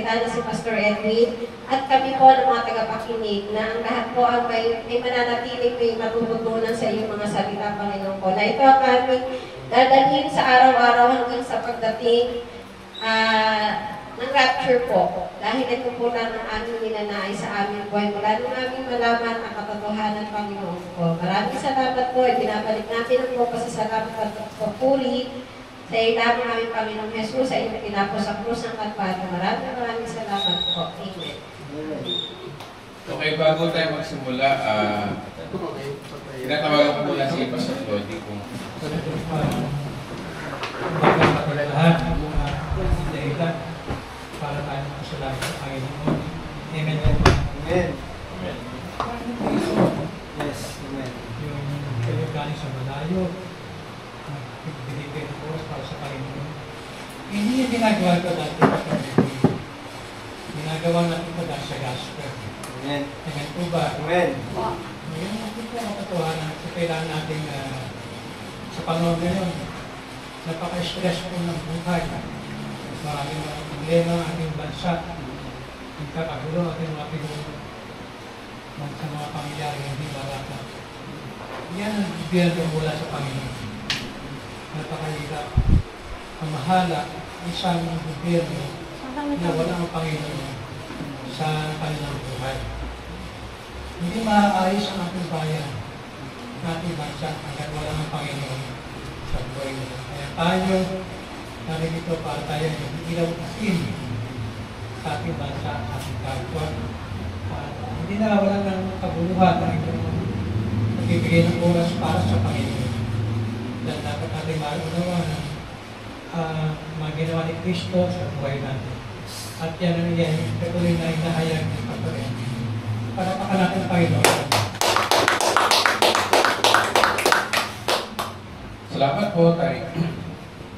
magsalita na si Pastor Edwin at kami po ng mga tagapakinig na ang lahat po ang may mananatiling may matututunan sa iyong mga salita, Panginoon po. Na ito ang aming dadalhin sa araw-araw hanggang sa pagdating ng rapture po. Dahil ito po lang ang aming ninanais sa aming buhay. Mula nung aming malaman ang katotohanan, Panginoon po. Maraming salamat po. Binabalik natin ang po pasasalamat at pagpuli sa iyo lamang aming Panginoong Jesus, sa iyong pinapos sa krus ng Kalbaryo. Maraming salamat po. Amen. Okay, bago tayo magsimula, tinatawagan ko muna si Pastor Lodi kung lahat dahilan para tayo magpasalamat sa Panginoon. Amen. Amen. Yes, amen. Yung kayo galing sa malayo, binigay ng oras para sa Panginoon. Hindi yung ginagawa ko dati sa ginagawa natin ko dahil sa gospel. Amen. Amen po ba? Amen. Ngayon natin po ang katotohanan kasi kailangan natin sa panahon ngayon, napaka-stress po ng buhay. Maraming mga problema ang ating bansa. Ang kakagulo natin mga pinuno sa mga pangyayari hindi marata. Yan ang bibigyan mula sa Panginoon. Napakahirap. Ang mahala ay isang gobyerno na walang Panginoon sa kanilang buhay. Hindi maaayos ang ating bayan, ating bansa, hanggang walang Panginoon sa buhay nila. Kaya tayo, narito para tayo ilaw asin sa ating bansa, sa ating kapwa. Hindi na wala ng kabuluhan na ito nagbibigay ng oras para sa Panginoon. Dahil dapat natin maunawa na mga ginawa ni Kristo sa buhay natin. At yan ang iyan, patuloy na inahayag ni Pastor Edwin. Palakpakan natin Panginoon. salamat po tayo.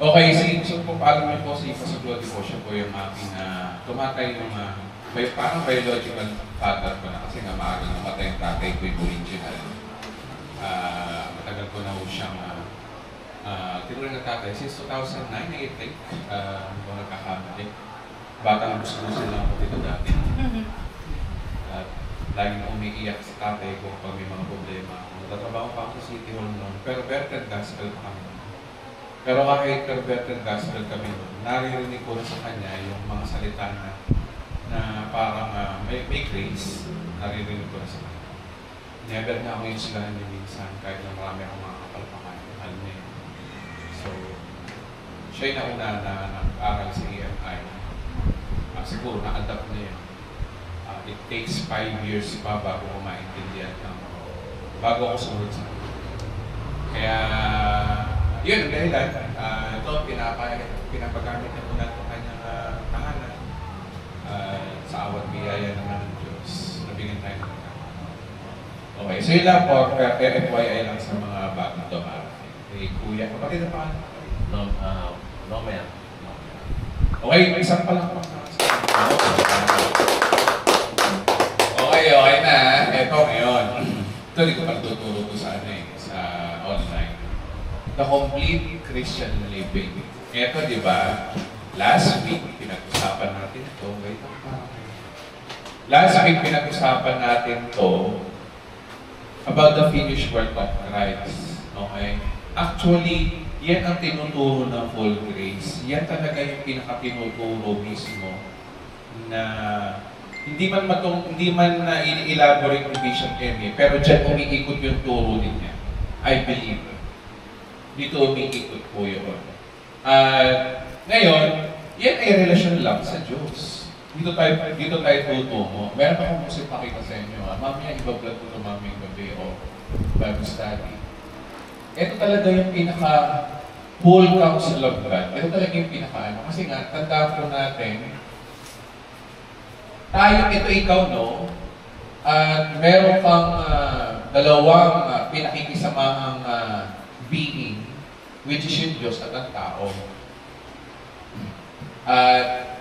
Okay, so po paalam niyo po si Pastor Lodi po, siya po yung aking tumatay yung may parang biological father ko na kasi nga maagang namatay yung tatay ko yung original. Matagal ko na po siyang tinuloy na tatay since 2009, I think, kung nagkakamali. Batang gusto-gusto lang ako dito dati. At lagi na umiiyak sa tatay ko pag may mga problema. Natatrabaho pa ako sa City Hall noon, pero Berted Gospel pa kami noon. Pero kahit Berted Gospel kami noon, naririnig ko na sa kanya yung mga salita na parang may grace, naririnig ko na sa kanya. Never na ako yung silahan ni minsan, kahit na marami akong mga kapalpakan. So, siya'y nauna na nag-aral sa EMI. Siguro na-adapt na yun. It takes 5 years pa bago ko maintindihan bago ako sumunod sa kanya. Kaya, yun ang dahilan. Ito, pinapagamit na po natin kanyang pangalan. Sa awat biyaya naman ng Diyos. Nabigyan tayo ng okay, so yun lang po, FYI lang sa mga bagong dumarating. Kuya, kapatid na pangalan? Romeo. Okay, may isang pa lang po. Okay na. Ito ngayon. Ito hindi ko pagtuturo ko sa online. The Complete Christian Living. Ito, di ba? Last week, pinag-usapan natin ito. Last week, pinag-usapan natin ito about the finished work of Christ. Okay? Actually, yan ang tinuturo ng full grace. Yan talaga yung pinaka-tinuturo mismo na hindi man na i-elaborate ni Bishop Emmy, pero dyan umiikot yung turo din niya. I believe. Dito umiikot po yun. Ngayon, yan ay relasyon lang sa Diyos. Dito tayo tutungo. Meron pa akong gusto pakita sa inyo. Mamaya iba-vlog ko ito mamayang gabi o Bible study. Ito talaga yung pinaka-whole counsel of God. Ito talaga yung pinaka-ano. Kasi nga, tanda po natin, tayo, ito ikaw, no? At meron kang dalawang pinakikisamahang being, which is yung Diyos at ang tao. At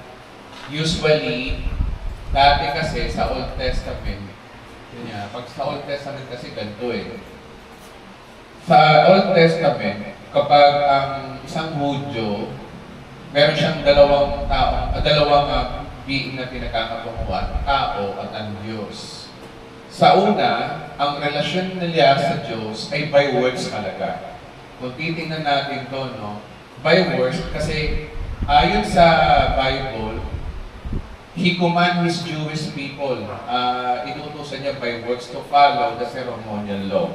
usually, dati kasi sa Old Testament, yun nga, pag sa Old Testament kasi ganito eh. Sa Old Testament, kapag ang isang Hudyo, meron siyang dalawang being na pinagkakatunguhan, tao at ang Diyos. Sa una, ang relasyon nila sa Diyos ay by works talaga. Kung titingnan natin ito, no? By works, kasi ayon sa Bible, He commanded His Jewish people, inutusan niya by works to follow the ceremonial law.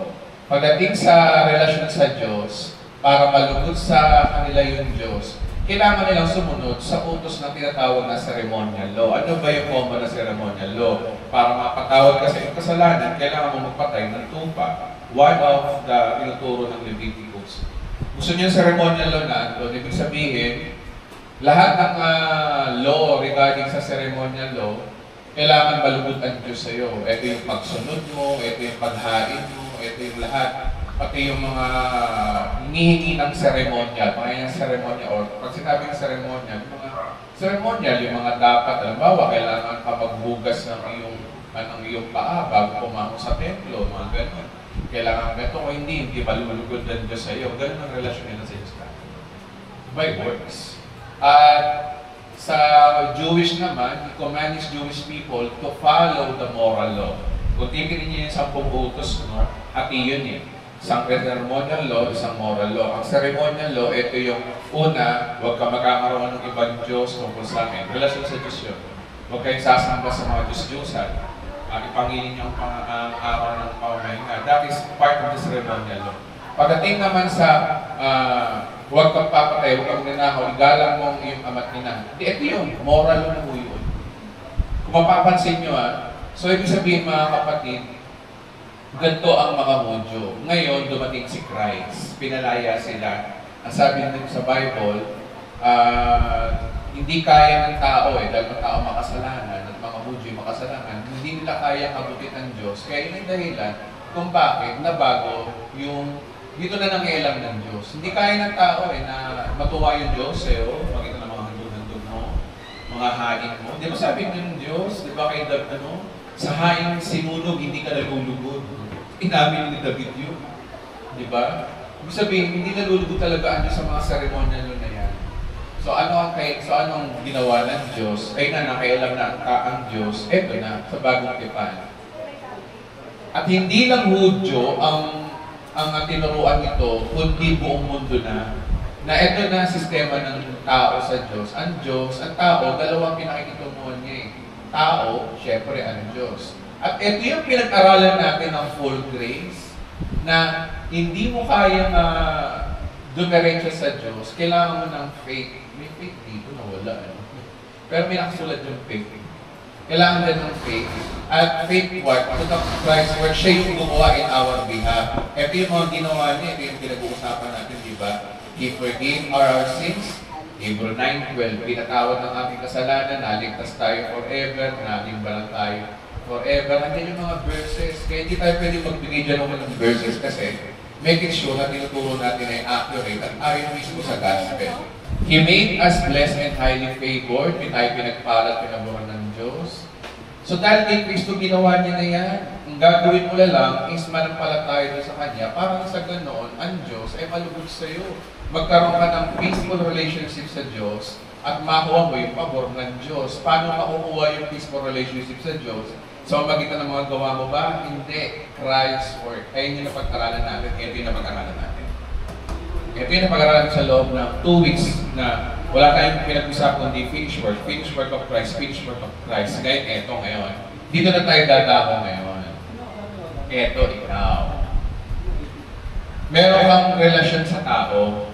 Pagdating sa relasyon sa Diyos, para malugod sa kanila yung Diyos, kailangan nilang sumunod sa utos na tinatawag na ceremonial law. Ano ba yung common na ceremonial law? Para mapatawad ka sa iyong kasalanan, kailangan mo magpatay ng tupa. One of the tinuturo ng Leviticus. Gusto niyo yung ceremonial law na ito? Ibig sabihin, lahat ng law regarding sa ceremonial law, kailangan malugod ang Diyos sa iyo. Ito yung pagsunod mo, ito yung paghain mo, ito yung lahat. Pati yung mga hinihingi ng ceremonial, mga yung ceremonial, or pag sinabi ng ceremonial, yung mga dapat, halimbawa, kailangan ka maghugas ng iyong paa bago pumangon sa templo, mga gano'n. Kailangan ganito o hindi malulugod ng Diyos sa iyo. Gano'n ang relasyon nila sa Diyos ka. By works. At sa Jewish naman, He commands Jewish people to follow the moral law. Kung titignan niyo yung 10 utos, no? Hati yun eh. Isang ceremonial law, isang moral law. Ang ceremonial law, ito yung una, huwag ka magkakaroon ng ibang Diyos tungkol sa akin. Relasyon sa Diyos yun. Huwag kayong sasamba sa mga Diyos-Diyosan. Ipangilin niyo ang araw ng pamamahinga. That is part of the ceremonial law. Pagdating naman sa huwag kang papatay, huwag kang nanakaw, igalang mo ang iyong ama't ina. Ito yung moral law na po yun. Kung mapapansin nyo so ibig sabihin mga kapatid, ganito ang mga Hudyo. Ngayon, dumating si Christ. Pinalaya sila. Ang sabi nito sa Bible, hindi kaya ng tao dahil ang tao makasalanan at mga Hudyo makasalanan, hindi nila kaya kabutin ng Diyos. Kaya yun ang dahilan kung bakit nabago yung dito na nangialam ng Diyos. Hindi kaya ng tao na matuwa yung Diyos sa'yo, makita ng mga handog-handog mo, mga hain mo. Di ba sabi ng Diyos, di ba kay sa haing sinunog, hindi ka nalulugod. Inamin ni David yun. Di ba? Ibig sabihin, hindi nalulugod talaga ang Diyos sa mga ceremonial na yan. So anong ginawa ng Diyos? Ay nakialam na ang Diyos, eto na, sa bagong tipan. At hindi lang Hudyo ang tinuruan nito, kundi buong mundo na ito na sistema ng tao sa Diyos. Ang Diyos, ang tao, dalawang pinakikitunguhan niya eh. Tao, syempre ang Diyos. At ito yung pinag-aralan natin ng full grace, na hindi mo kayang dumiretso sa Diyos, kailangan mo ng faith. May faith dito na wala. Pero may nakasulat yung faith. Kailangan din ng faith. At faith what? To Christ, where siya yung gumawa in our behalf. Ito yung mga ginawa niya, ito yung pinag-uusapan natin, di ba? He forgave our sins. Hebrew 9:12, pinatawad ng ating kasalanan, naligtas tayo forever, nalimbalan tayo forever. Nandiyan yung mga verses. Kaya hindi tayo pwede magbigay dyan ng verses kasi making sure na tinuturo natin ay accurate at ayon mismo sa gospel. He made us blessed and highly favored. May tayo pinagpalat, pinaburan ng Diyos. So dahil kay Kristo ginawa niya na yan, ang gagawin mo lang is manampalataya sa Kanya para sa ganoon, ang Diyos ay malugod sa iyo. Magkaroon ka ng peaceful relationship sa Diyos at makuha mo yung pabor ng Diyos. Paano makukuha yung peaceful relationship sa Diyos? So, magitan ng mga gawa mo ba? Hindi. Christ's work. Ayun yung napag-aralan natin. Ito yung napag-aralan natin. Ito yung napag-aralan sa loob ng 2 weeks na wala tayong pinag-usap kundi finished work of Christ, finished work of Christ. Ngayon, eto ngayon. Dito na tayo dadako ngayon. Eto, ikaw. Meron kang relasyon sa tao.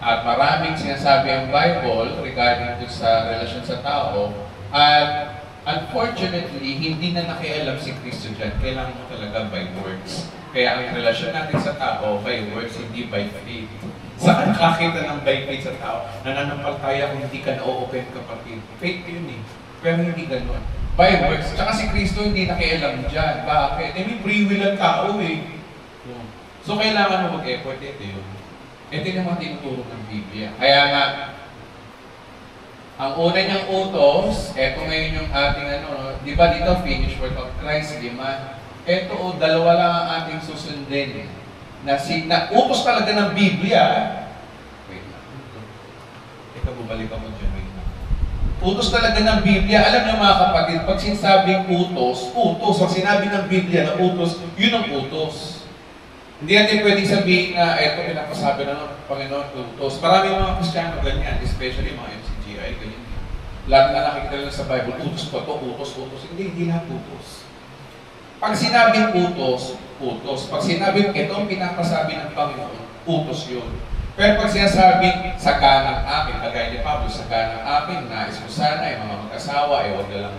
At maraming sinasabi ang Bible regarding sa relasyon sa tao. At unfortunately, hindi na nakialam si Kristo dyan. Kailangan mo talaga by works. Kaya ang relasyon natin sa tao, by works, hindi by faith. Saan nakakita ng by faith sa tao? Nananampalataya kung hindi ka na-open kapatid. Faith yun eh. Pero hindi ganun. By works. Tsaka si Kristo hindi nakialam dyan. Bakit? May free will ang tao eh. So kailangan mo mag-effort. Ito yun. Ito yung mga tinuturo ng Biblia. Kaya nga, ang una niyang utos, eto ngayon yung ating di ba dito, finish work of Christ, 5. Eto, 2 lang ang ating susundin. Na utos talaga ng Biblia. Wait lang. Ikaw, bubalik mo dyan. Wait lang. Utos talaga ng Biblia. Alam niyo mga kapatid, pag sinasabing utos, utos. Pag sinabi ng Biblia na utos, yun ang utos. Hindi natin pwedeng sabihin na eto pinapasabi ng Panginoon utos. Maraming mga Kristiyano ganyan, especially mga MCGI, ganyan. Lahat na nakikita lang sa Bible, utos pa to, utos, utos. Hindi lahat utos. Pag sinabing utos, utos. Pag sinabing ito ang pinapasabi ng Panginoon, utos yun. Pero pag sinasabing saganang akin, kagaya ni Pablo, saganang akin, nais ko sana ay mga mag-asawa, huwag na lang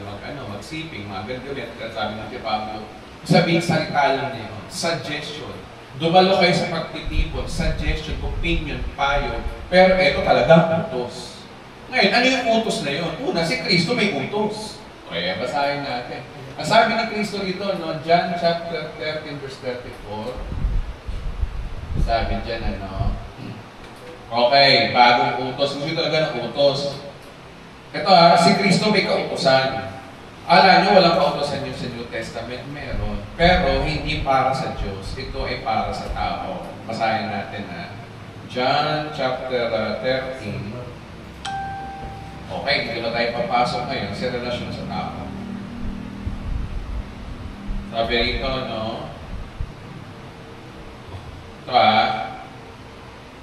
magsiping, mga ganito rin, sabi ng si Pablo. Sabihin, salita lang niya, suggestion. Dumalo kayo sa pagtitipon, suggestion, opinion, payo, pero ito talagang utos. Ngayon, ano yung utos na yun? Una, si Kristo may utos. Kaya basahin natin. Ang sabi ni Kristo rito, no, John chapter 13, verse 34, sabi dyan, okay, bagong utos. Gusto talaga ng utos. Ito si Kristo may kautosan. Alam nyo, walang kautosan yun sa New Testament. Meron. Pero hindi para sa Diyos. Ito ay para sa tao. Basahin natin John chapter 13. Okay, dito na tayo papasok ngayon sa relasyon sa tao. Sabi rito, no? Ito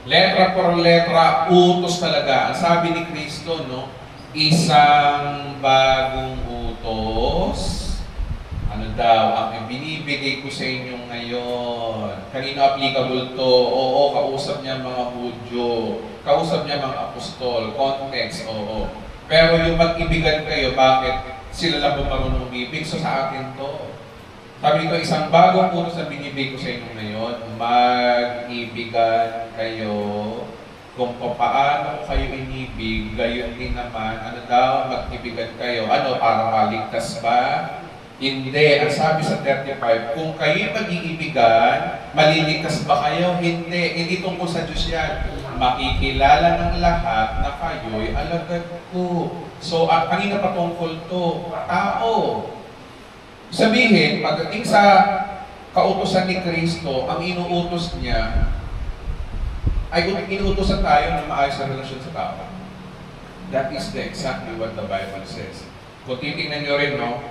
letra por letra, utos talaga. Ang sabi ni Kristo, no? Isang bagong utos. Ano daw? Ang binibigay ko sa inyo ngayon. Kanino applicable to? Oo, kausap niya mga Hudyo. Kausap niya mga apostol. Context, oo. Pero yung mag-ibigan kayo, bakit? Sila lang ba marunong umibig? So sa akin to. Sabi ko, isang bagong utos na binibig ko sa inyo ngayon, mag-ibigan kayo kung paano kayo inibig, gayon din naman, ano daw, mag-ibigan kayo, ano, para maligtas ba? Hindi. Ang sabi sa 35, kung kayo mag-iibigan, maliligtas ba kayo? Hindi. Hindi tungkol sa Diyos yan. Makikilala ng lahat na kayo'y alagad ko. So, kanina pa tungkol to? Tao. Sabihin, pagdating sa kautusan ni Kristo, ang inuutos niya ay inuutosan tayo na maayos na relasyon sa tao. That is exactly what the Bible says. Kung titignan nyo rin, no,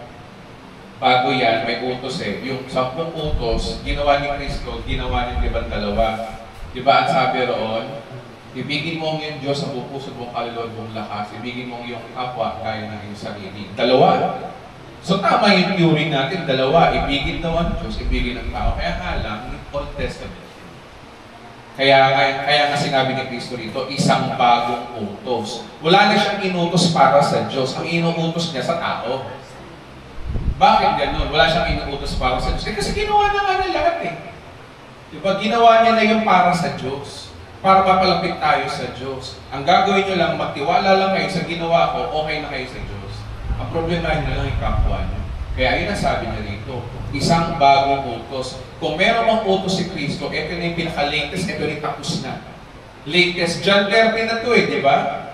bago yan, may utos Yung 10 utos, ginawa ni Kristo, ginawa ni ibang dalawa. Diba ang sabi roon? Ibigin mo ang iyong Diyos sa buong puso mong kaluluwa mong lakas. Ibigin mo ang iyong kapwa gaya ng iyong sarili. Dalawa. So tama yung theory natin, dalawa, ibigin daw ang Diyos, ibigin ang tao. Kaya nga lang, Old Testament. Kaya nga sinabi ni Kristo rito, isang bagong utos. Wala na siyang inutos para sa Diyos, ang inuutos niya sa tao. Bakit gano'n? Wala siyang inuutos para sa Diyos. Kasi ginawa na nga na lahat Diba? Ginawa niya na yung para sa Diyos. Para mapalapit tayo sa Diyos. Ang gagawin niyo lang, magtiwala lang kayo sa ginawa ko, okay na kayo sa Diyos. Ang problema na lang yung kapwa niyo. Kaya yun ang sabi niya rito, isang bagong utos. Kung meron mang utos si Kristo, ito na yung pinaka-latest, ito na tapos na. Latest, John 13 na to di ba?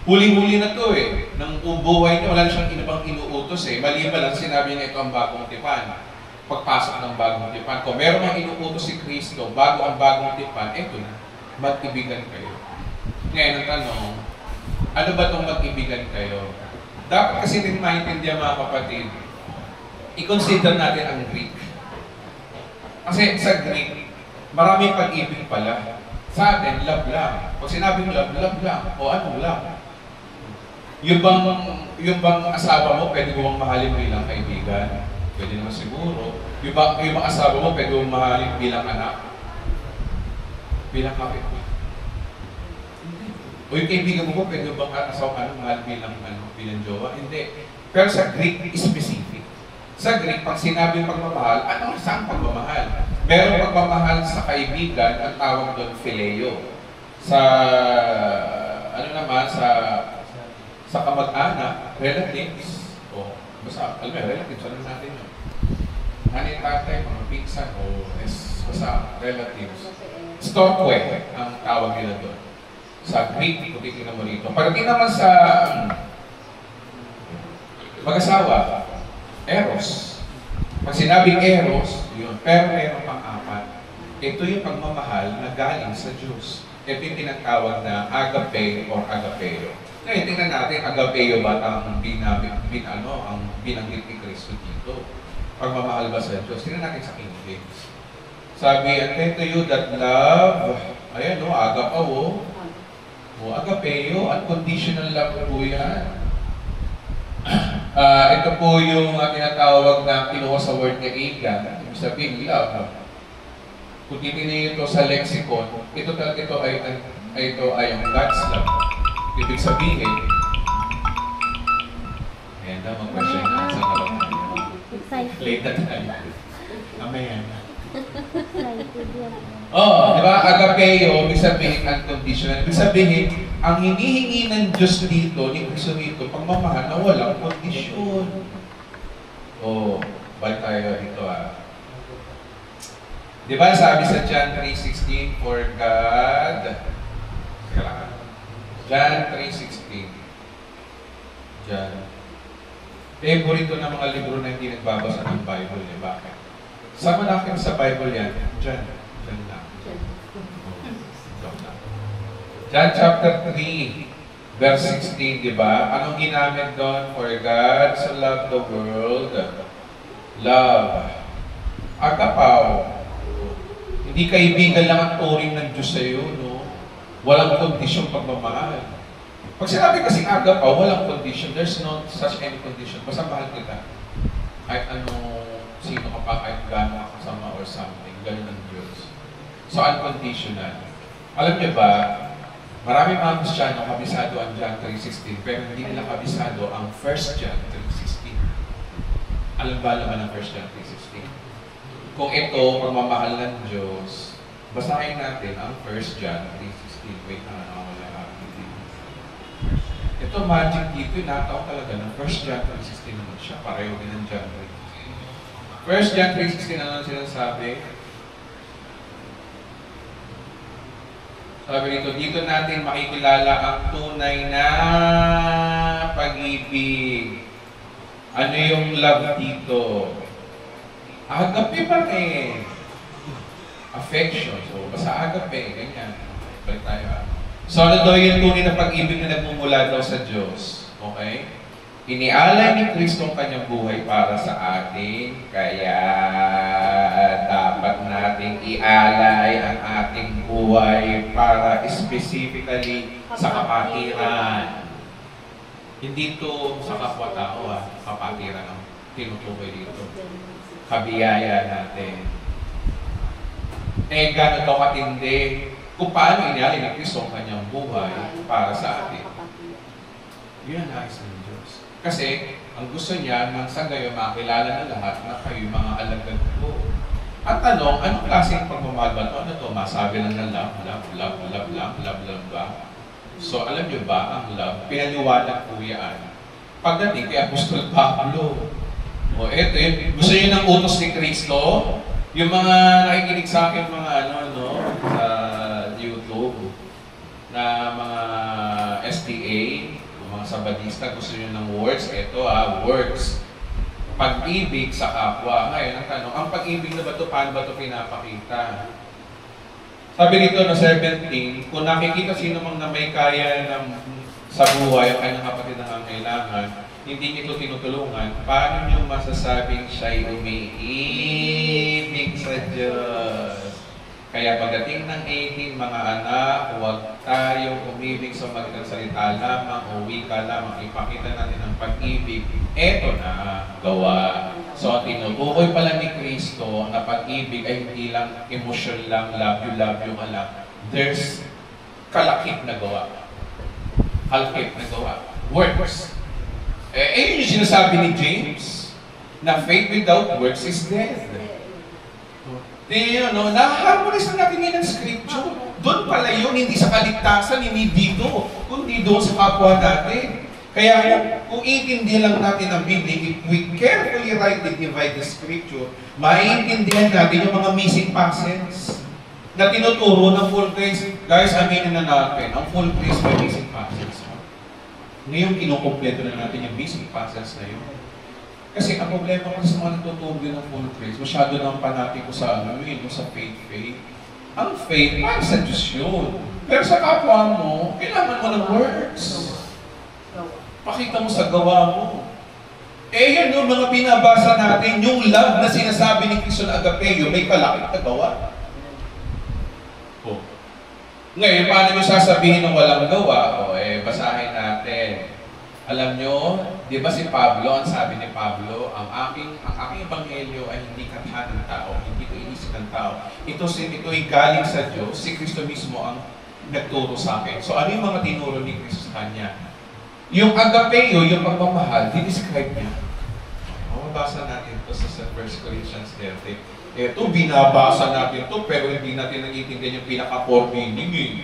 Huli-huli na to Nang buhay niya, wala na siyang inabang inuutos Mali ba lang sinabi niya ito ang bagong tipan. Pagpasok ng bagong tipan. Kung meron mang inuutos si Kristo, bago ang bagong tipan, ito na. Mag-ibigan kayo. Ngayon ang tanong, ano ba itong mag-ibigan kayo? Dapat kasi din maintindihan mga kapatid, i-consider natin ang Greek. Kasi sa Greek, maraming pag-ibig pala. Sa atin, love lang. Pag sinabing love, love lang. O anong love? Yung bang asawa mo, pwede mo bang mahalin bilang kaibigan? Pwede naman siguro. Yung bang asawa mo, pwede mo mahalin bilang anak? Bilang kapit mo? O yung kaibigan mo po, pwede bang asawa mahal bilang jowa? Hindi. Pero sa Greek, specific. Sa Greek, pag sinabing pagmamahal, saan pagmamahal? Merong pagmamahal sa kaibigan, ang tawag doon phileo. Sa, sa kamag-anak, relatives. O, basta, alam mo, relatives, alam natin yun. Nanay, tatay, mga pinsan, basta, relatives. Storkwe, ang tawag nila doon. Sa Greek, kung titignan mo rito. Pagdating naman sa mag-asawa, eros. Pag sinabing eros, yun. Pero meron pang 4. Ito yung pagmamahal na galing sa Diyos. Ito yung tinatawag na agape or agapeo. Ngayon, tingnan natin, agapeo ba ang binanggit ni Kristo dito? Pagmamahal ba sa Diyos? Tingnan natin sa King James. Sabi, attend to you that love, ayan o, agapao, o agapeo, unconditional love po yan. Ito po yung tinatawag na kinuha sa word na iga, ibig sabihin, love. Kung titingnan ito sa lexicon, ito ay ang God's love. Ibig sabihin, ayan na, mag-question na sa kalap. Late na tayo. Mamaya na. Oo, di ba? Agapeo, ibig sabihin, unconditional. Ibig sabihin, ang hinihingi ng Diyos dito, ni Kristo dito, pagmamahal na walang kondisyon. Oo, balik tayo dito Di ba sabi sa John 3:16, for God, John 3:16. John. Favorito ng mga libro na hindi nagbabasa ng Bible, di ba? Sama natin sa Bible yan. John. John lang. John chapter 3, verse 16, di ba? Anong ginamit doon? For God so loved the world. Love. Agapaw. Hindi kaibigan lang ang turing ng Diyos sa iyo, no? Walang kondisyon pagmamahal. Pag sinabi kasing agapaw, walang condition. There's no such any condition. Basta mahal kita. Kahit sino ka pa, kahit gano'n ka kasama or something. Ganun ang Diyos. So, unconditional. Alam niyo ba, marami mga Kristiyano kabisado ang John 3:16, pero hindi nila kabisado ang 1 John 3:16. Alam ba naman ang 1 John 3:16? Kung ito, pagmamahal ng Diyos, basahin natin ang 1 John 3:16. Wait na wala natin. Ito, magic dito, nataon talaga ng 1 John 3:16 naman siya. Pareho din ng John 3:16. 1 John 3:16 ano sinasabi? Sabi dito natin makikilala ang tunay na pag-ibig. Ano yung love dito? Agape pa affection. So, basta agape, ganyan. Balik tayo So, ano daw yung tunay na pag-ibig na nagmumula daw sa Diyos? Okay? Inialay ni Kristo ang kanyang buhay para sa atin, kaya dapat nating ialay ang ating buhay para specifically sa kapatiran. Hindi ito sa kapwa-tao, kapatiran ang tinutukoy dito. Kabiyaya natin. Gano'n ito katindi kung paano inialay ni Kristo ang kanyang buhay para sa atin. Yun ang nais ng Diyos. Kasi, ang gusto niya, nang sa gayon makilala na lahat na kayo mga alagad ko. At tanong, anong klaseng pagmamahal ba ito? Ano ito? Masabi lang na love ba? So, alam niyo ba, ang love, pinaniwalag po yan. Pagdating kay Apostol Pablo, eto yun, gusto niyo ng utos ni Kristo? Yung mga nakikinig sa akin, mga sa YouTube, na mga STA, mga sabadista, gusto nyo ng words, ito words. Pag-ibig sa kapwa. Ngayon, ang tanong, ang pag-ibig na ba ito, paano ba ito pinapakita? Sabi dito na 17, kung nakikita sino mang na may kaya sa buhay, ang kanyang kapatid na kailangan, hindi ito tinutulungan, paano nyo masasabing siya'y umiibig sa Diyos? Kaya pagdating ng 18, mga anak, huwag tayong umibig sa magitan salita lamang o wika lamang. Ipakita natin ang pag-ibig. Eto na, gawa. So, tinutukoy pala ni Kristo na pag-ibig ay hindi lang emotion lang, love you ka lang. There's kalakip na gawa. Halkip na gawa. Works. Yun yung sinasabi ni James, na faith without works is dead. Na-harmonize na natin ngayon ang scripture. Doon pala yun, hindi sa kaligtasan, hindi dito, kundi doon sa kapwa natin. Kaya kung iintindihan lang natin ang Biblia, if we carefully rightly divide the scripture, maiintindihan natin yung mga missing passages na tinuturo ng full grace. Guys, aminin na natin, ang full grace may missing passages. Ngayon, kinukompleto na natin yung missing passages na yun. Kasi ang problema ko sa mga natutulog ng full grace, masyado nang panati ko sa sa faith. Ang faith, para sa Diyos yun. Pero sa kapwa mo, kailangan mo ng works. Pakita mo sa gawa mo. Eh yan yung mga binabasa natin, yung love na sinasabi ni Kristo na agapeo, may kalakit na gawa. Oh. Ngayon, paano nyo sasabihin ng walang gawa? O, basahin natin. Alam nyo, di ba si Pablo, ang sabi ni Pablo, ang aking ebanghelyo ay hindi katha ng tao, hindi ko inisip ng tao. Ito'y galing sa Diyos, si Kristo mismo ang nagturo sa akin. So ano yung mga tinuro ni Kristo sa kanya? Yung agapeo, yung pagmamahal, dinescribe niya. Mabasa natin ito sa 1 Corinthians 30. Ito, binabasa natin ito, pero hindi natin nag-itindihan yung pinaka-core meaning.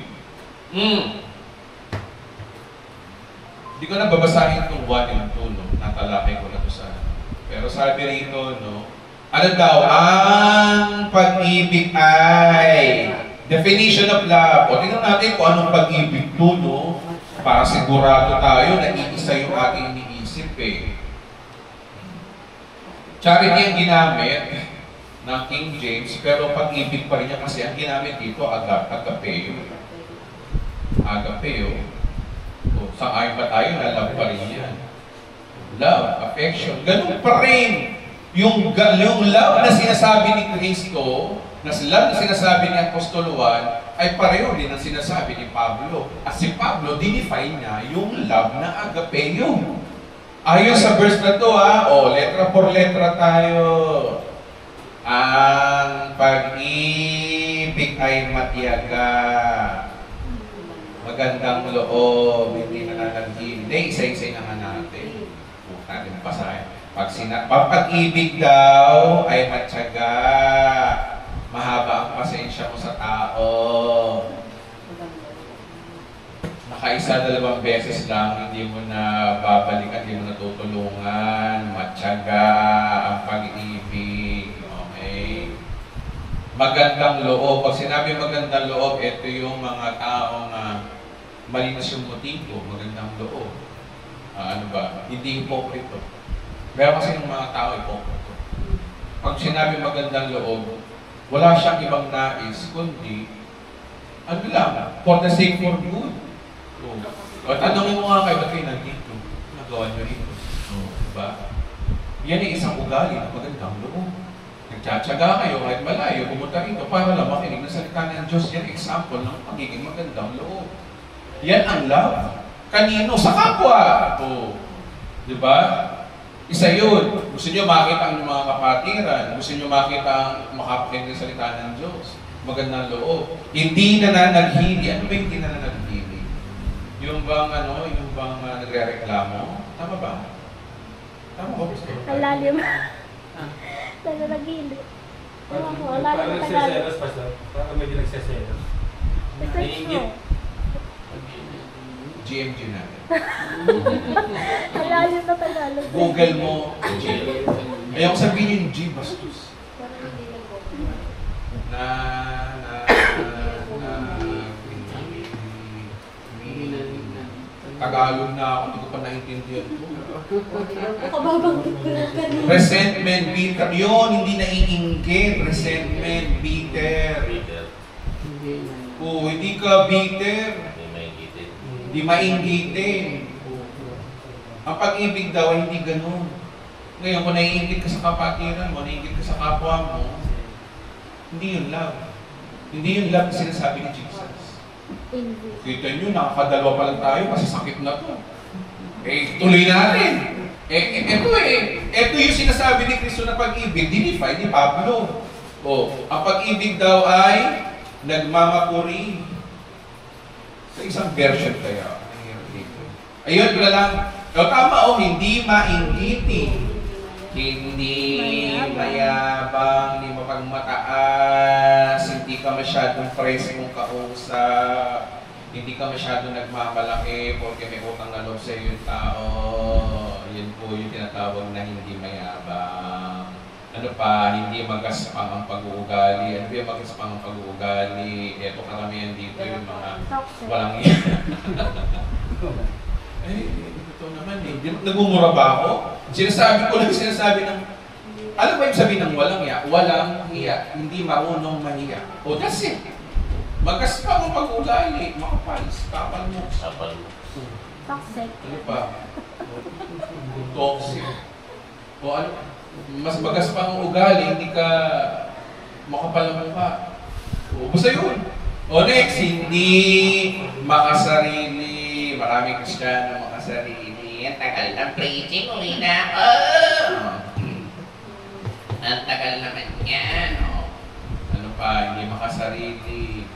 Hindi ko na babasahin itong 1 and 2, no? Natalakay ko na ito sa pero sabi rito, no? Ano daw? Ang pag-ibig ay definition of love. O, tingnan natin kung anong pag-ibig ito, no? Para sigurado tayo na iisa yung ating iniisip, Charity ang ginamit ng King James, pero pag-ibig pa rin niya kasi ang ginamit dito, agapeo. Agapeo. Sang-ayon ba tayo na love pa rin yan? Love, affection, ganun pa rin. Yung love na sinasabi ni Kristo, na love na sinasabi ni Apostol Juan, ay pareho din ang sinasabi ni Pablo. At si Pablo, dinefine niya yung love na agapeo. Ayon sa verse na to, letra por letra tayo. Ang pag-ibig ay matiyaga, magandang loob, hindi nananagin. Hindi, isa-isa na nga natin. Natin basahin. Pag-ibig daw ay matyaga, mahaba ang pasensya mo sa tao. Nakaisa, 2 beses lang, hindi mo na babalikan, hindi mo na tutulungan, matyaga ang pag-ibig. Okay? Magandang loob. Pag sinabi magandang loob, ito yung mga taong malinis yung motibo, magandang loob. Ano ba? Hindi hipokrito. Meron kasi yung mga tao hipokrito. Pag sinabi magandang loob, wala siyang ibang nais, kundi, ano lang, for the sake for good. O, tanongin mo nga kayo, ba't kayo nandito? Nagawa nyo rito. Diba? Yan ay isang ugali na magandang loob. Nagtsatsaga kayo kahit malayo, pumunta rito para lang makinig ng salita ng Diyos. Yan example ng pagiging magandang loob. Yan ang love. Kanino? Sa kapwa. Diba? Isa yun. Gusto nyo makita ang mga kapatiran. Gusto nyo makita ang makapakinig ng salita ng Diyos. Magandang loob. Hindi na nanaghili. Ano ba yung hindi na nanaghili? Yung bang nagre-reklamo? Tama ba? Tama ba? Ang lalim. Nagagili. Ang lalim na Tagalog. Parang medyo nagseselos. Nag-search mo. GMG natin. Ang lalim na Tagalog. Google mo, G. Ayaw ko sabihin yung G, bastos. Tagalog na ako, hindi ko pa naintindihan. Resentment, bitter. Yun, hindi naiinggit. Resentment, bitter. Hindi ka bitter. Hindi mainggitin. Ang pag-ibig daw, hindi ganun. Ngayon, kung naiinggit ka sa kapatiran mo, naiinggit ka sa kapwa mo, hindi yun love. Hindi yun love na sinasabi ni Jesus. Kita nyo, nakakadalawa pa lang tayo kasi sakit na to. Tuloy natin. Ito yung sinasabi ni Kristo na pag-ibig, dinify ni Pablo. Ang pag-ibig daw ay nagmamapuri. Sa isang version kaya. Ayun, wala lang. Tama hindi mainggitin. Hindi mayabang, hindi mapagmataas, hindi ka masyadong preskong kausap, hindi ka masyadong nagmamalaki porque may utang na loob sa iyo yung tao. Yan po yung tinatawag na hindi mayabang. Ano pa, hindi magaspang ang pag-uugali. Ano yung magaspang ang pag-uugali? Ito karamihan dito yung mga walang yan. Ito naman nagmumura ba ako? Sinasabi ko lang sinasabi ng, alam ba yung sabi ng walang hiya? Walang hiya, hindi marunong mahiya. That's it. Magaspang ang pag-uugali, makapalis, kapal mo. Toxic. Ano pa? toxic. O ano, mas bagas pa ang ugali, hindi ka makapal ang mukha. O, basta yun. O next, hindi makasarili. Maraming Kristiyano makasarili. Ang tagal ng preaching, uwi na ako. Ang tagal naman yan. O, ano pa, hindi makasarili.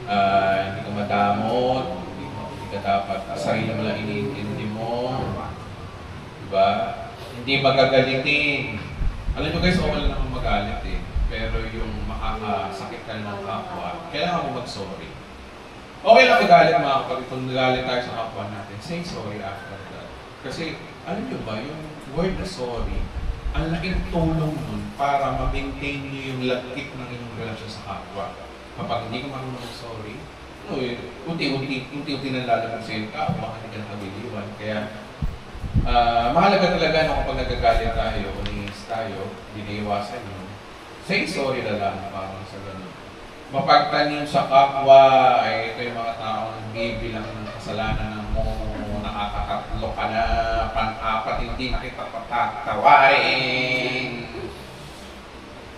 Hindi ka madamot. Hindi ka dapat, sarili mo lang iniintindi mo. Diba? Hindi magagalitin. Alam nyo guys, okay lang naman magalit eh. Pero yung makakasakit ka ng kapwa, kailangan mo mag-sorry. Okay lang magalit mga kapatid. Kung nagalit tayo sa kapwa natin, say sorry after that. Kasi, alam nyo ba, yung word na sorry, ang laking tulong nun para ma-maintain nyo yung lagkit ng inyong relasyon sa kapwa. Kapag hindi ka marunong mag-sorry, unti-unti nang lalabag sa iyo ka, baka hindi ka nakabiliwan. Kaya, mahalaga talaga na kapag nagagalit tayo, unis tayo, diniiwasan yun. Say sorry na lang, parang sa ganun. Mapagtanim sa kapwa, ay ito yung mga taong nagbibilang ng kasalanan mo, nakakatatlo ka na, pang-apat hindi na kita patatawarin.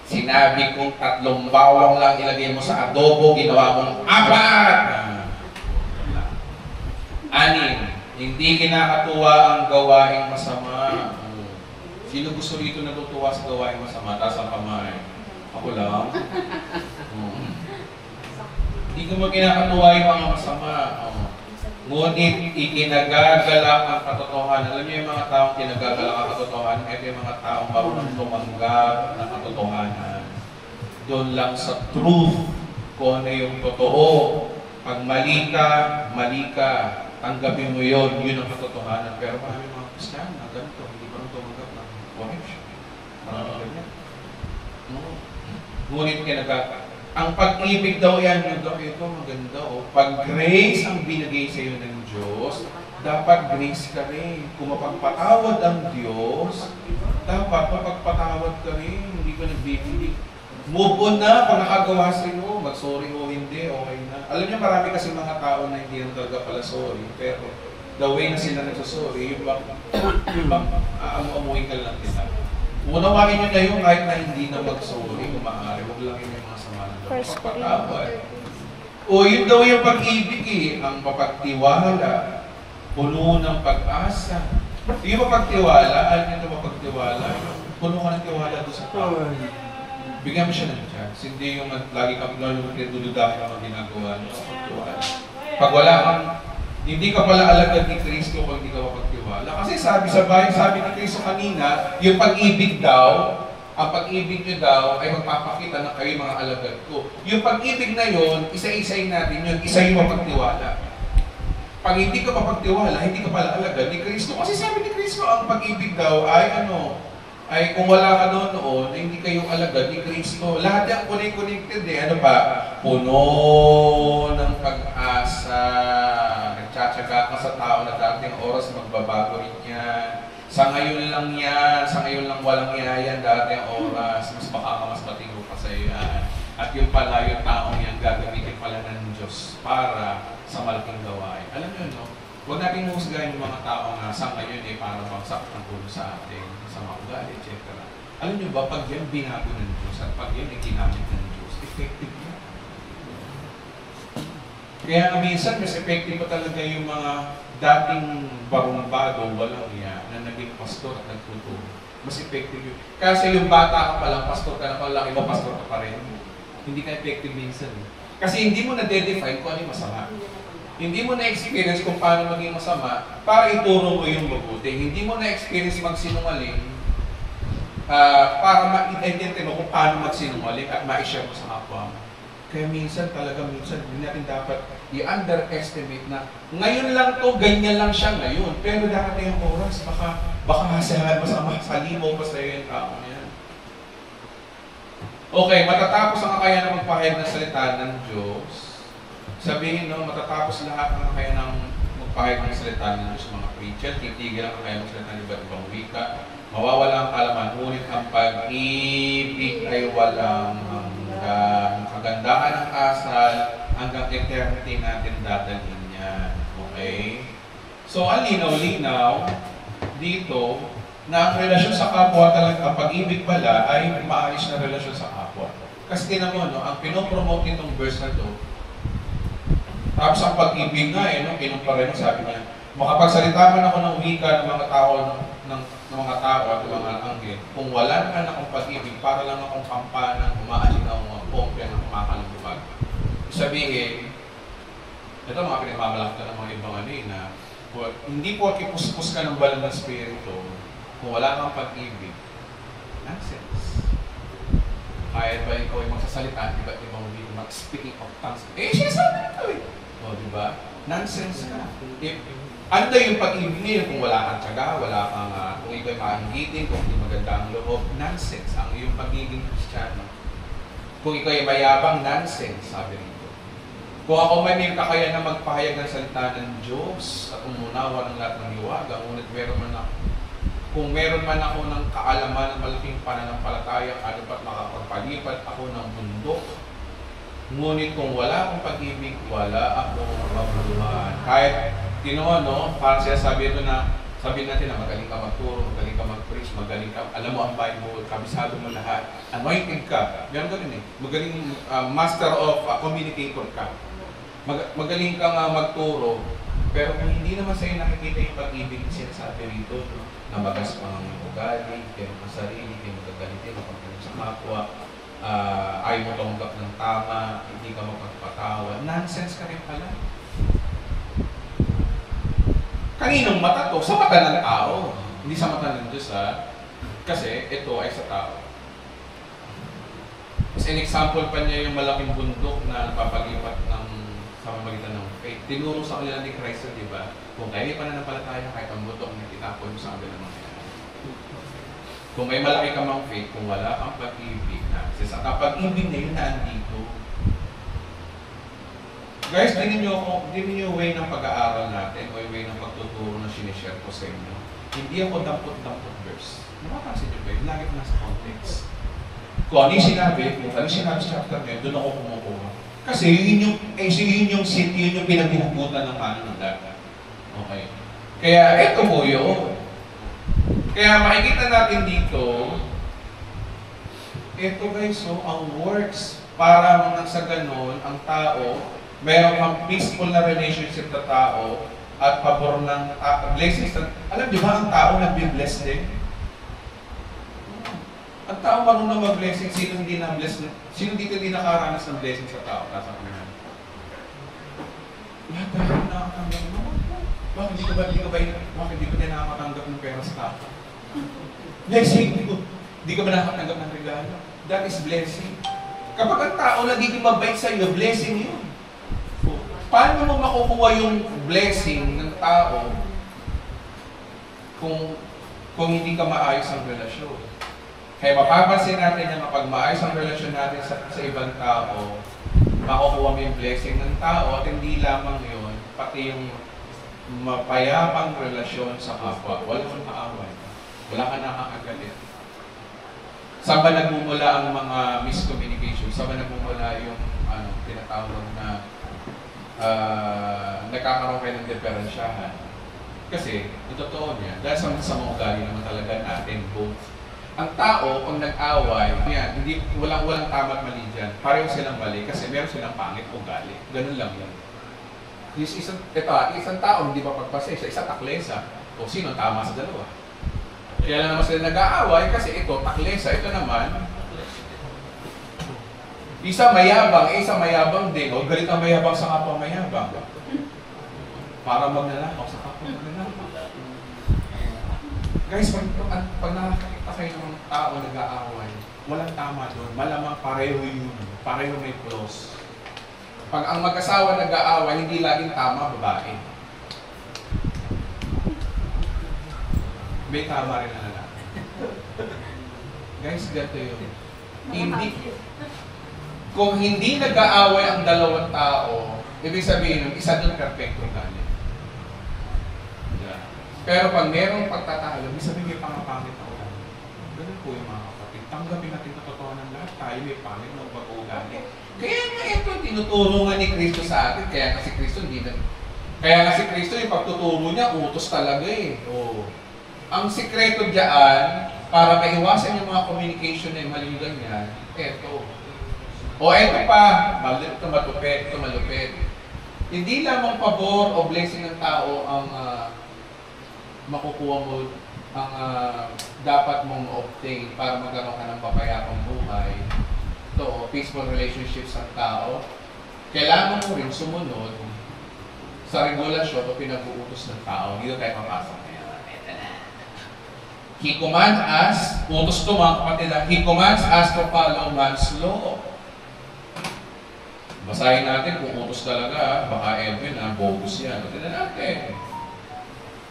Sinabi kong 3 bawang lang ilagay mo sa adobo, ginawa mong 4! 6, hindi kinakatuwa ang gawaing masama. Sino gusto rito natutuwa sa gawaing masama? Taas ang kamay. Ako lang. Hindi ko mo kinakatuwa yung mga masama. Ngunit ikinagagalak ang katotohanan. Alam niyo yung mga taong kinagagalak ang katotohanan, ito yung mga taong marunong tumanggap ng katotohanan. Doon lang sa truth kung ano yung totoo. Pag mali ka, tanggapin mo yun ang katotohanan. Pero marami mga Kristiyano na ganito, hindi pa rin tumanggap ng correction. Marami ganyan. Ngunit kinagagalak. Ang pag-ibig daw yan, ito maganda o. Pag grace ang binigay sa iyo ng Diyos, dapat grace ka rin. Kung mapagpatawad ang Diyos, dapat mapagpatawad ka rin. Hindi ka nagbibili. Move on na pag nakagawa sa iyo. Mag-sorry o hindi, okay na. Alam niyo, marami kasi mga tao na hindi na talaga pala sorry. Pero the way na sila nagsasorry, yung bang amu-amuhin ka lang nila. Unawain nyo na yung kahit na hindi na mag-sorry, kung maaari. Huwag lang yung mga sama na pagpatawad. O yun daw yung pag-ibig eh, ang mapagtiwala, puno ng pag-asa. Yung mapagtiwala, alam nyo ito mapagtiwala, puno ka ng tiwala doon sa tao. Bigyan mo siya ng chance. Hindi yung lagi kang dududahin ang ginagawa nyo. Mapagtiwala. Pag wala kang, hindi ka pala alagad ni Kristo kung hindi ka mapagtiwala. Kasi sabi ni Kristo kanina, yung pag-ibig daw, ang pag-ibig nyo daw ay magpapakita na kayo mga alagad ko. Yung pag-ibig na yun, isa-isayin natin yun, isa yung mapagtiwala. Pag hindi ka mapagtiwala, hindi ka pala alagad ni Kristo. Kasi sabi ni Kristo, ang pag-ibig daw ay kung wala ka noon, hindi kayong alagad ni Kristo. Lahat yung connected eh. Ano pa? Puno ng pag-asa. Nagtsatsaga ka sa tao na dating oras magbabago rin yan. Sa ngayon lang yan. Sa ngayon lang walang yan dating oras. Mas baka mas matingo pa sa iyo yan. At yung pala, yung taong yan gagamitin pala ng Diyos para sa malaking gawain. Alam nyo, no? Huwag natin husgahin yung mga tao na sa ngayon para magsakit ng gulo sa atin, sa mga ugali, etc. Alam nyo ba, pag yan binago ng Diyos at pag yan ay ginamit ng Diyos, effective yan. Kaya minsan, mas effective pa talaga yung mga dating barumbado, walang iya, na naging pastor at nagtuturo. Mas effective yun. Kasi yung bata ka pa lang, pastor ka na pala, iba pastor ka pa rin. Hindi ka effective minsan. Kasi hindi mo na-define kung ano yung masama. Hindi mo na-experience kung paano maging masama para ituro mo yung mabuti. Hindi mo na-experience magsinungaling para ma-identify mo kung paano magsinungaling at ma-share mo sa kapwa mo. Kaya minsan hindi natin dapat i-underestimate na ngayon lang to, ganyan lang siya ngayon. Pero darating ang oras, baka masalimaw pa sa iyo yung tao niya. Okay, matatapos ang kakayahan ng magpahayag ng salita ng Diyos. Sabihin, no, matatapos lahat ng kaya ng magpahayag ng salita ng Diyos, mga preacher, titigil ang kaya ng salita ng iba't ibang wika, mawawala ang kalaman, ngunit ang pag-ibig ay walang hanggan. Ang kagandahan ng asal, hanggang eternity natin dadalhin yan. Okay? So, ang linaw-linaw, dito na ang relasyon sa kapwa talaga, ang pag-ibig pala ay maayos na relasyon sa kapwa. Kasi tinan mo, no, ang pinopromote nitong verse na to, tapos ang pag-ibig nga, kinumpara mo, sabi niya, makapagsalita man ako ng wika ng mga tao, ng mga tao at ng mga anghel, kung wala naman akong pag-ibig, para lang akong kampanang umaalinaw mga pompya ng kumakalubag. Sabihin, ito mga pinagmamalakta ng mga ibang na hindi po kipuspos ka ng balang ng spirito kung wala kang pag-ibig. Nonsense. Kaya ba ikaw ay magsasalita, iba't ibang hindi mag-speaking of tongues? Siya sabi ito O, di ba? Nonsense ka. Ano yung pag-ibig niyo kung wala kang tiyaga, wala kang, kung ikaw ay maanggitin, kung hindi maganda ang loob? Nonsense. Ang iyong pagiging Kristiyano. Kung ikaw ay mayabang, nonsense, sabi rito. Kung ako may kakaya na magpahayag ng salita ng Diyos at umunawa ng lahat ng liwaga, ngunit kung meron man ako ng kaalaman ng malaking pananampalataya, ano pa't makapagpalipat ako ng bundok, ngunit kung wala akong pag-ibig, wala akong mabubuhan. Kahit parang siya sabi ito na, sabihin natin na magaling ka magturo, magaling ka mag-preach, magaling ka, alam mo ang Bible, kabisado mo lahat, anointed ka, meron ka rin magaling master of communicator ka, magaling kang magturo, pero kung hindi naman sa'yo nakikita yung pag-ibig na sinasabi rito, na bagas pang ugali, kaya mo sarili, kaya mo gagalitin, kapag sa kapwa, ayaw mo tumanggap ng tama, hindi ka magpapatawa, nonsense ka rin pala. Kaninong mata to? Sa mata ng tao. Hindi sa mata ng Diyos, ha? Kasi ito ay sa tao. As an example pa niya yung malaking bundok na napapalipat sa pamamagitan ng faith. Tinuro sa kanila ni Christ, di ba? Kung kayo may pananampalataya, kahit ang bundok na itapon mo sa kanila ng mga. Kung may malaki ka mang faith, kung wala kang pag-ibig na, sa pag-ibig na yun na andito. Guys, tingin niyo way ng pag-aaral natin o yung way ng pagtuturo na sinishare ko sa inyo. Hindi ako dampot-dampot verse. Nakapansin niyo ba yun? Lagi ko nasa context. Kung ano yung sinabi, kung ano yung sinabi sa chapter na yun, doon ako kumukuha. Kasi yun yung seat, yun yung pinaghihugutan ng manunulat. Okay. Kaya ito po yun. Kaya makikita natin dito, ito guys, ang works para mga sa ganon, ang tao, mayroon kang peaceful na relationship na tao at pabor ng blessings. Alam niyo ba, ang tao nag-bless din? Ang tao marunong mag-blessing, sino hindi na-bless? Sino dito hindi nakaranas ng blessing sa tao? Nasa kanila. Lahat tayo nakakatanggap mo. Bakit hindi ko ba nakakatanggap ng pera sa tao? Blessing. Hindi ka ba nakakatanggap ng regalo? That is blessing. Kapag ang tao nagiging mabait sa iyo, blessing yun. Paano mo makukuha yung blessing ng tao kung hindi ka maayos ang relasyon? Kaya mapapansin natin na kapag maayos ang relasyon natin sa ibang tao, makukuha mo yung blessing ng tao at hindi lamang yun, pati yung mapayapang relasyon sa kapwa. Wala kang maaway. Wala kang nakakagalit. Saan ba nagmumula ang mga miscommunication? Saan ba nagmumula yung tinatawag na nagkakaroon kayo ng diferensyahan? Kasi, yung totoo niya, dahil sa mga ugali naman talaga natin, both. Ang tao, pag nag-away, walang tama at mali dyan. Pareho silang mali kasi meron silang pangit ugali. Ganun lang yun. Isang tao, hindi pa pagpasa, isa taklesa. O sino tama sa dalawa? Kaya lang naman sila nag-aaway kasi ito, taklesa. Ito naman, isa mayabang din. O galit ang mayabang sa kapwa mayabang. Para magnanakaw sa kapwa magnanakaw. Guys, pag nakakita kayo ng tao nag-aaway, walang tama doon. Malamang pareho yun. Pareho may flaws. Pag ang mag-asawa nag-aaway, hindi laging tama babae. May tama rin na lalaki. Guys, ganito yun. Kung hindi nag-aaway ang dalawang tao, ibig sabihin nun, isa doon perfecto galing. Yeah. Pero pag merong pagtatalo, ibig sabihin may pangapangit na ulan. Ganun po yung mga kapatid. Tanggapin natin na totoo ng lahat. Tayo may pangit na pag-uugali. Kaya nga ito, tinuturo nga ni Kristo sa atin. Kaya nga si Kristo yung pagtuturo niya, utos talaga eh. Oh. Ang sikreto diyan, para maiwasan yung mga communication na yung mali ganyan, eto. O eto pa, matupet, malupit. Hindi lamang pabor o blessing ng tao ang makukuha mo, ang dapat mong obtain para magkaroon ka ng papayapang buhay. Ito, peaceful relationships ng tao. Kailangan mo rin sumunod sa regulasyon o pinag-uutos ng tao. Dito tayo papasok. He commands us, utos to mga kapatid, He commands us to follow man's law. Basahin natin kung utos talaga, baka Edwin, bogus yan. Tignan natin.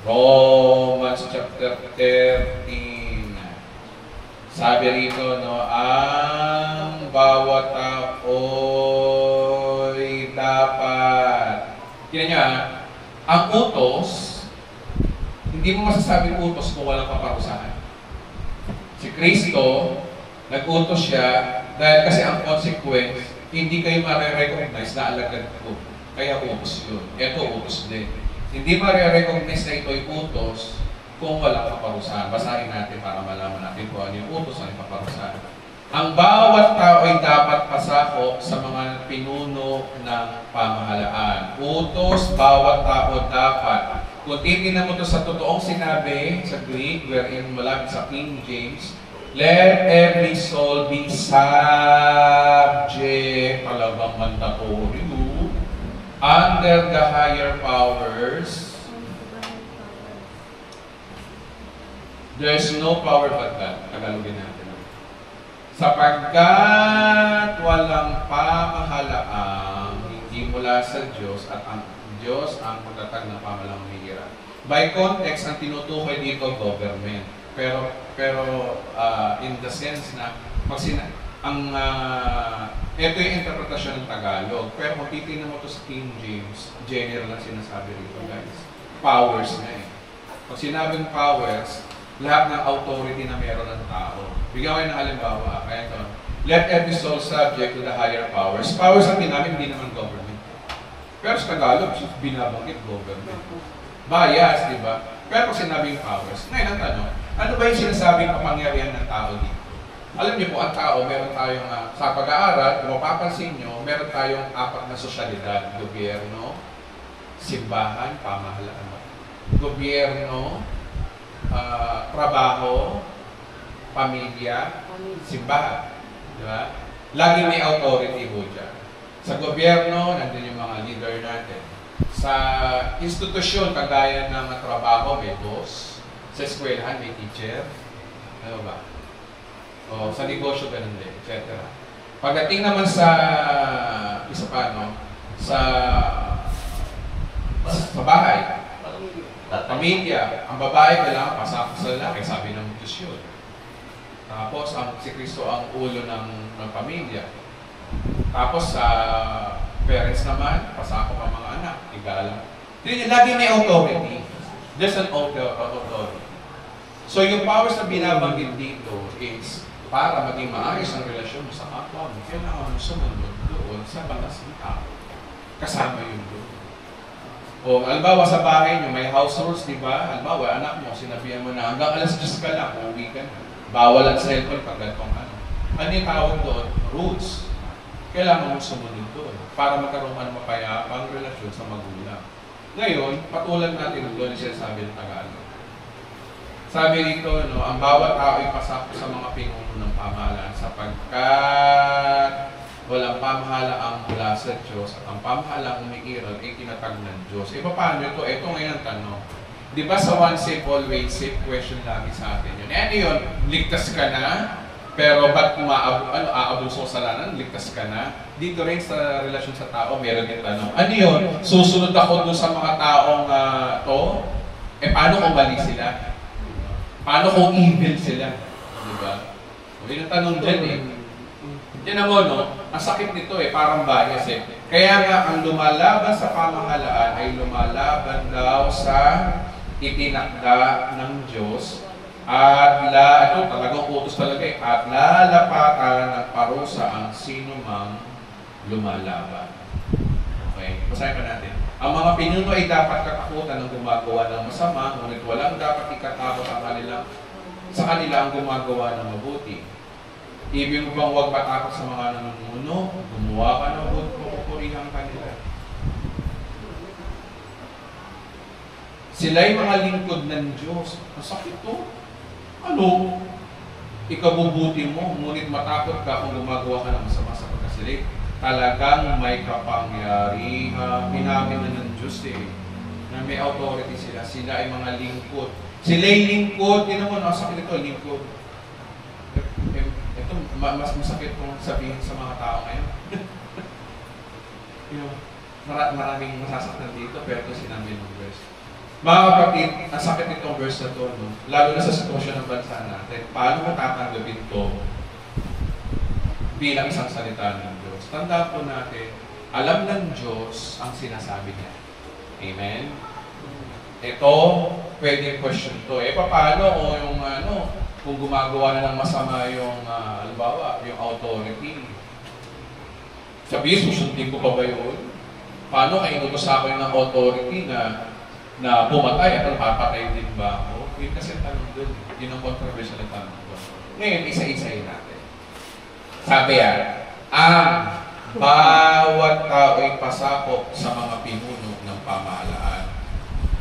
Romans chapter 13. Sabi rito, no, ang bawat tao'y dapat. Tignan nyo ang utos, hindi mo masasabing utos kung walang paparusahan. Si Kristo, nag-utos siya dahil kasi ang consequence, hindi kayo ma-recognize na alagad ko. Kaya utos yun. Ito utos din. Hindi ma-recognize na ito'y utos kung walang paparusahan. Basahin natin para malaman natin kung ano yung utos, ano yung paparusahan. Ang bawat tao ay dapat pasakop sa mga pinuno ng pamahalaan. Utos, bawat tao dapat. Kung titignan mo ito sa totoong sinabi sa Greek, wherein malapit sa King James, let every soul be subject, talagang mandatory, under the higher powers. There's no power but God. Tagalogin natin. Sapagkat walang pamahalaang hindi mula sa Diyos at ang Diyos ang pagtatag ng pamahalang mahihirap. By context, ang tinutukoy dito government. Pero in the sense na ito yung interpretasyon ng Tagalog. Pero kung titignan mo ito sa King James, general na sinasabi rito, guys. Powers na eh. Pag sinabing powers, lahat ng authority na meron ng tao. Bigyan ko ng halimbawa. Kaya ito, let every soul subject to the higher powers. Powers ang ginamit, hindi naman government. Pero sa Tagalog, binabanggit government. Bias, di ba? Pero pag sinabing powers, ngayon ang tanong, ano ba yung sinasabing kapangyarihan ng tao dito? Alam niyo po, ang tao, meron tayong, sa pag-aaral, kung mapapansin nyo, meron tayong 4 na sosyalidad. Gobyerno, simbahan, pamahalaan. Gobyerno, trabaho, pamilya, simbahan. Di ba? Lagi may authority po dyan. Sa gobyerno, nandun yung mga leader natin. Sa institusyon, kagaya ng trabaho, may boss. Sa eskwelahan, may teacher. Ano ba? O, sa negosyo, ganun din, etc. Pagdating naman sa isa pa, no? Sa bahay, pamilya, ang babae kailangan pasakot sa lalaki, sabi ng Diyos yun. Tapos, si Kristo ang ulo ng pamilya. Tapos sa parents naman, pasakop ang mga anak, igalang. Lagi may authority. There's an authority. So yung powers na binabanggit dito is para maging maayos ang relasyon mo sa kapwa mo, kailangan mo sumunod doon sa batas ng tao. Kasama yun doon. O halimbawa sa bahay nyo, may house rules, di ba? Halimbawa, anak mo, sinabihan mo na hanggang alas 10 ka lang, uuwi ka na. Bawal ang cellphone pag gantong ano. Ano yung tawag doon? Rules. Kailangan mo sumunod doon para magkaroon ng mapayapang relasyon sa magulang. Ngayon, patulan natin doon yung sinasabi ng Tagalog. Sabi rito, no, ang bawat tao ay pasakop sa mga pinuno ng pamahalaan sapagkat walang pamahalaang mula sa Diyos at ang pamahalaang umiiral ay tinatag ng Diyos. E paano ito? Ito ngayon ang tanong. Di ba sa one safe, always safe question lagi sa atin yun? Ano yun? Ligtas ka na? Pero ba't aabulso sa kasalanan, ligtas ka na? Dito rin sa relasyon sa tao, meron din tanong. Ano yun? Susunod ako dun sa mga taong to? Eh, paano kung mali sila? Paano kung evil sila? Diba? Yung tanong dyan eh. Yan mo, no? Ang sakit nito eh, parang bias eh. Kaya nga, ang lumalaban sa pamahalaan ay lumalaban daw sa itinakda ng Diyos. At ito talagang utos talaga eh. At lalapatan ng parusa ang sino mang lumalaban. Okay, basahin pa natin. Ang mga pinuno ay dapat katakutan ng gumagawa ng masama, ngunit walang dapat ikatakot sa kanila ang gumagawa ng mabuti. Ibig mo bang huwag patakot sa mga namumuno? Gumawa ka ng mabuti, pupurihan kanila. Sila'y mga lingkod ng Diyos. Masakit to. Ano? Ikabubuti mo, ngunit matakot ka kung gumagawa ka ng masama sa pagkasilik. Talagang may kapangyarihan. Minamin na ng Diyos na may authority sila. Sila ay mga lingkod. Sila'y lingkod. Hindi naman, sakit ito, lingkod. Ito, mas masakit kung sabihin sa mga tao ngayon. Maraming masasaktan dito, pero ito sinabi ng verse. Mga kapatid, ang sakit nitong verse na ito, no? Lalo na sa sitwasyon ng bansa natin, paano matatanggapin ito bilang isang salita ng Diyos? Tandaan po natin, alam ng Diyos ang sinasabi niya. Amen? Ito, pwedeng question to. Paano o yung kung gumagawa na ng masama yung, halimbawa, yung authority? Sabihin, susundin ko pa ba yun? Paano kayo inutos sa akin ng authority na pumatay at papatay din ba ako? Yun kasi tanong doon. Yun ang controversial na tanong doon. Ngayon, isa-isayin natin. Sabi ang bawat tao ay pasakop sa mga pinuno ng pamahalaan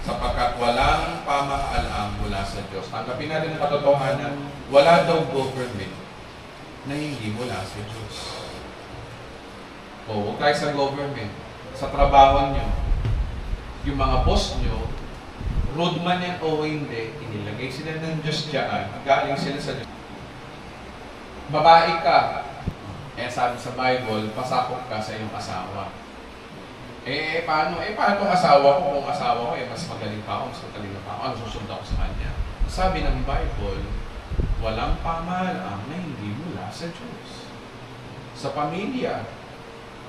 sapagkat walang pamahalaan mula sa Diyos. Tanggapin natin ang katotohanan, wala daw government na hindi mula sa Diyos. Huwag tayo sa government. Sa trabaho nyo, yung mga boss nyo, rude man yan o hindi, inilagay sila ng Diyos dyan, galing sila sa Diyos. Babae ka, sabi sa Bible, pasakop ka sa iyong asawa. Paano? Paano itong asawa ko kung asawa ko, mas magaling pa ako, mas matalino pa ako, ano susunod ako sa kanya? Sabi ng Bible, walang pamahalaan na hindi mula sa Diyos. Sa pamilya,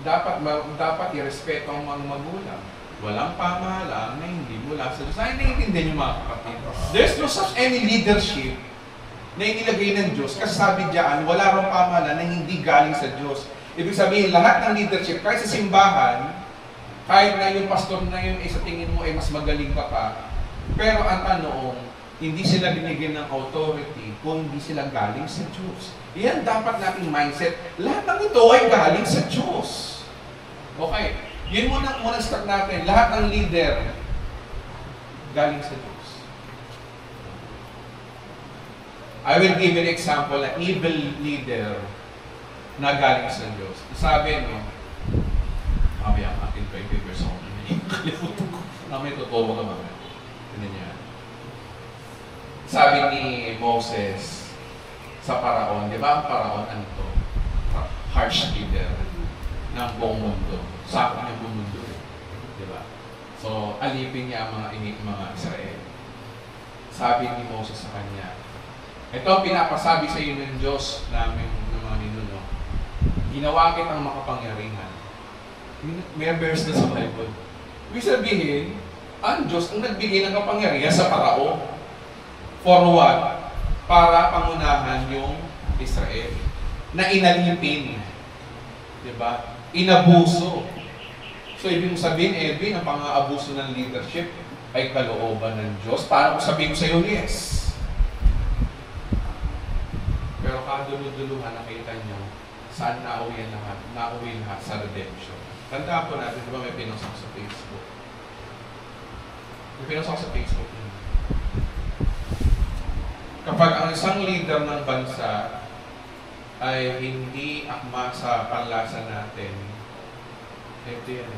dapat irespeto ang mga magulang. Walang pamahalaan na hindi mula sa Diyos. Ay, naiintindihan niyo mga kapatid. There's no such any leadership na inilagay ng Diyos. Kasi sabi diyan, wala rong pamahalaan na hindi galing sa Diyos. Ibig sabihin, lahat ng leadership, kahit sa simbahan, kahit na yung pastor na yun, sa tingin mo ay mas magaling ka pa, pero ang tanong, hindi sila binigyan ng authority kung hindi sila galing sa Diyos. Yan dapat nating mindset. Lahat ng ito ay galing sa Diyos. Okay. Yun muna start natin. Lahat ng leader galing sa Diyos. I will give an example na evil leader na galing sa Diyos. Sabi, mamaya ang ating 20 verse ako. Kalimutan ko. Mamaya totoo ka mamaya. Ganyan yan. Sabi ni Moses sa Paraon, di ba ang Paraon ano to? Harsh leader ng buong mundo. Sakop niya buong mundo. Di ba? So, alipin niya ang mga Israel. Sabi ni Moses sa kanya, ito pinapasabi sa iyo ng Diyos namin ng mga ninuno. Ginawa kitang makapangyarihan. May verse na sa Bible. Ibig sabihin, ang Diyos ang nagbigay ng kapangyarihan sa Parao. For what? Para pangunahan yung Israel. Na inalipin. Diba? Inabuso. So, ibig sabihin, Edwin, ang pang-aabuso ng leadership ay kalooban ng Diyos. Paano ko sabihin ko sa iyo, yes? Pero kaduluduluhan, nakita nyo, saan nauwi lahat? Nauwi lahat sa redemption. Tandaan po natin, di ba may pinost ako sa Facebook? May pinost ako sa Facebook. Kapag ang isang leader ng bansa ay hindi akma sa panlasa natin, ito yan.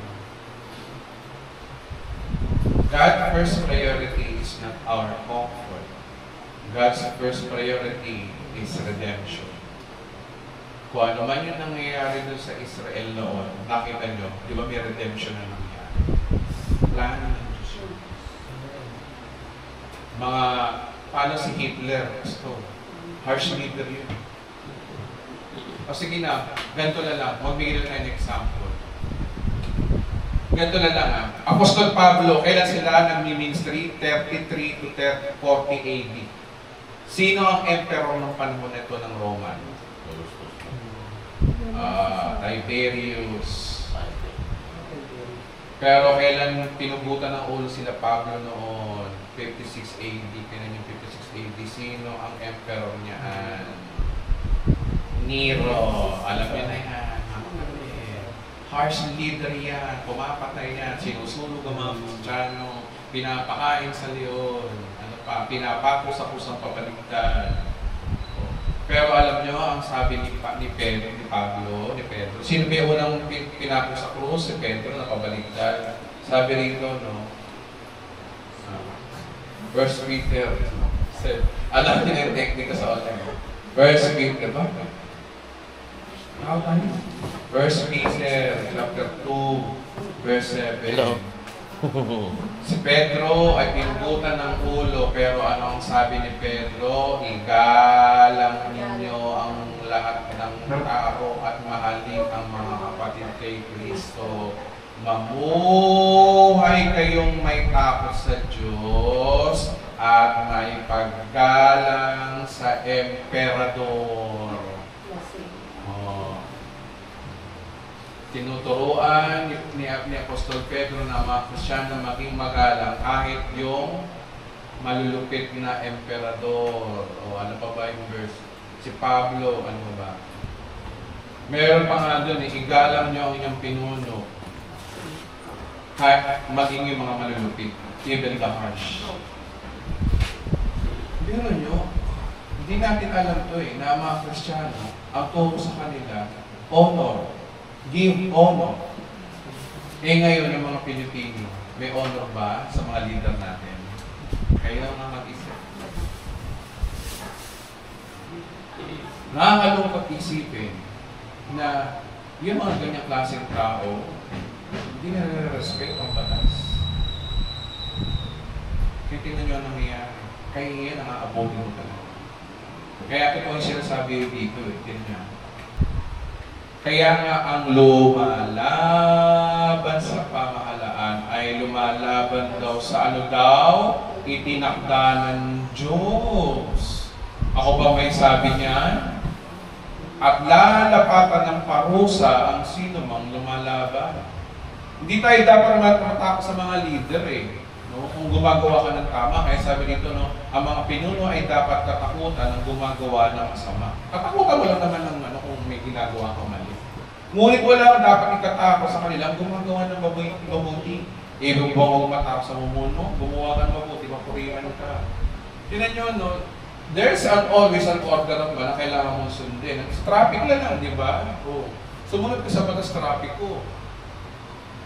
God's first priority is not our comfort. God's first priority is redemption. Kung ano man yung nangyayari doon sa Israel noon, nakita nyo, di ba may redemption na nangyayari? Plano ng Diyos yun. Mga, paano si Hitler? Gusto, harsh leader yun. O sige na, ganito na lang, magbigay lang ng example. Ganito na lang Apostol Pablo, kailan sila nag-ministry? 33 to 40 AD. Sino ang emperor ng panahon nito ng Roman? Tiberius. Pero kailan pinugutan ng ulo sila Pablo noon? 56 AD. Kailan yung 56 AD? Sino ang emperor niyaan? Nero. Alam niyo na yan. Harsh leader yan. Pumapatay yan. Sinusunog ang mga Kristiyano. Pinapakain sa leon. Ano pa? Pinapako sa kusang pabaligtad. Pero alam niyo, ang sabi ni Pedro, sino ba yung unang pinako sa krus? Si Pedro na pabaligtad. Sabi rito, no? First Peter. Alam niyo na yung teknika sa online. First Peter, ba? First Peter, chapter 2, verse 7. Si Pedro ay pinugutan ng ulo, pero ano ang sabi ni Pedro? Igalang ninyo ang lahat ng tao at mahalin ang mga kapatid kay Kristo. Mamuhay kayong may takot sa Diyos at may paggalang sa emperador. Tinuturuan ni Apostol Pedro na mga Kristiyano na maging magalang kahit yung malulupit na emperador. O ano pa ba yung verse? Si Pablo, ano ba? Meron pa nga doon, igalang nyo ang inyong pinuno. Kahit maging yung mga malulupit. Even the harsh. Pero nyo, hindi natin alam to na mga Kristiyano, ang turo sa kanila, honor. Give honor. Ngayon, yung mga Pilipino, may honor ba sa mga leader natin? Kayo nga mag-isip. Nakakalungkot isipin na yung mga ganyang klaseng tao, hindi na nare-respect ang batas. Kaya tingnan nyo ang nangyayari. Kaya yan ang aabotin mo talaga. Kaya ito po yung sinasabi dito, tingnan. Kaya nga ang lumalaban sa pamahalaan ay lumalaban daw sa ano daw? Itinakda ng Diyos. Ako ba may sabi niyan? At lalapatan ng parusa ang sino mang lumalaban. Hindi tayo dapat matakot sa mga leader no? Kung gumagawa ka ng tama, kaya sabi dito, no, ang mga pinuno ay dapat katakutan ng gumagawa ng masama. Katakutan mo lang naman ng kung may ginagawa ka mali. Ngunit wala dapat ikatakot sa kanila gumagawa ng mabuti. Ibig ba kung matakot sa mumuno? Gumawa ka ng mabuti, mapurihan ka. Tinan nyo, no? There's always an order na kailangan mong sundin. Sa traffic lang, di ba? Sumunod ka sa batas traffic ko.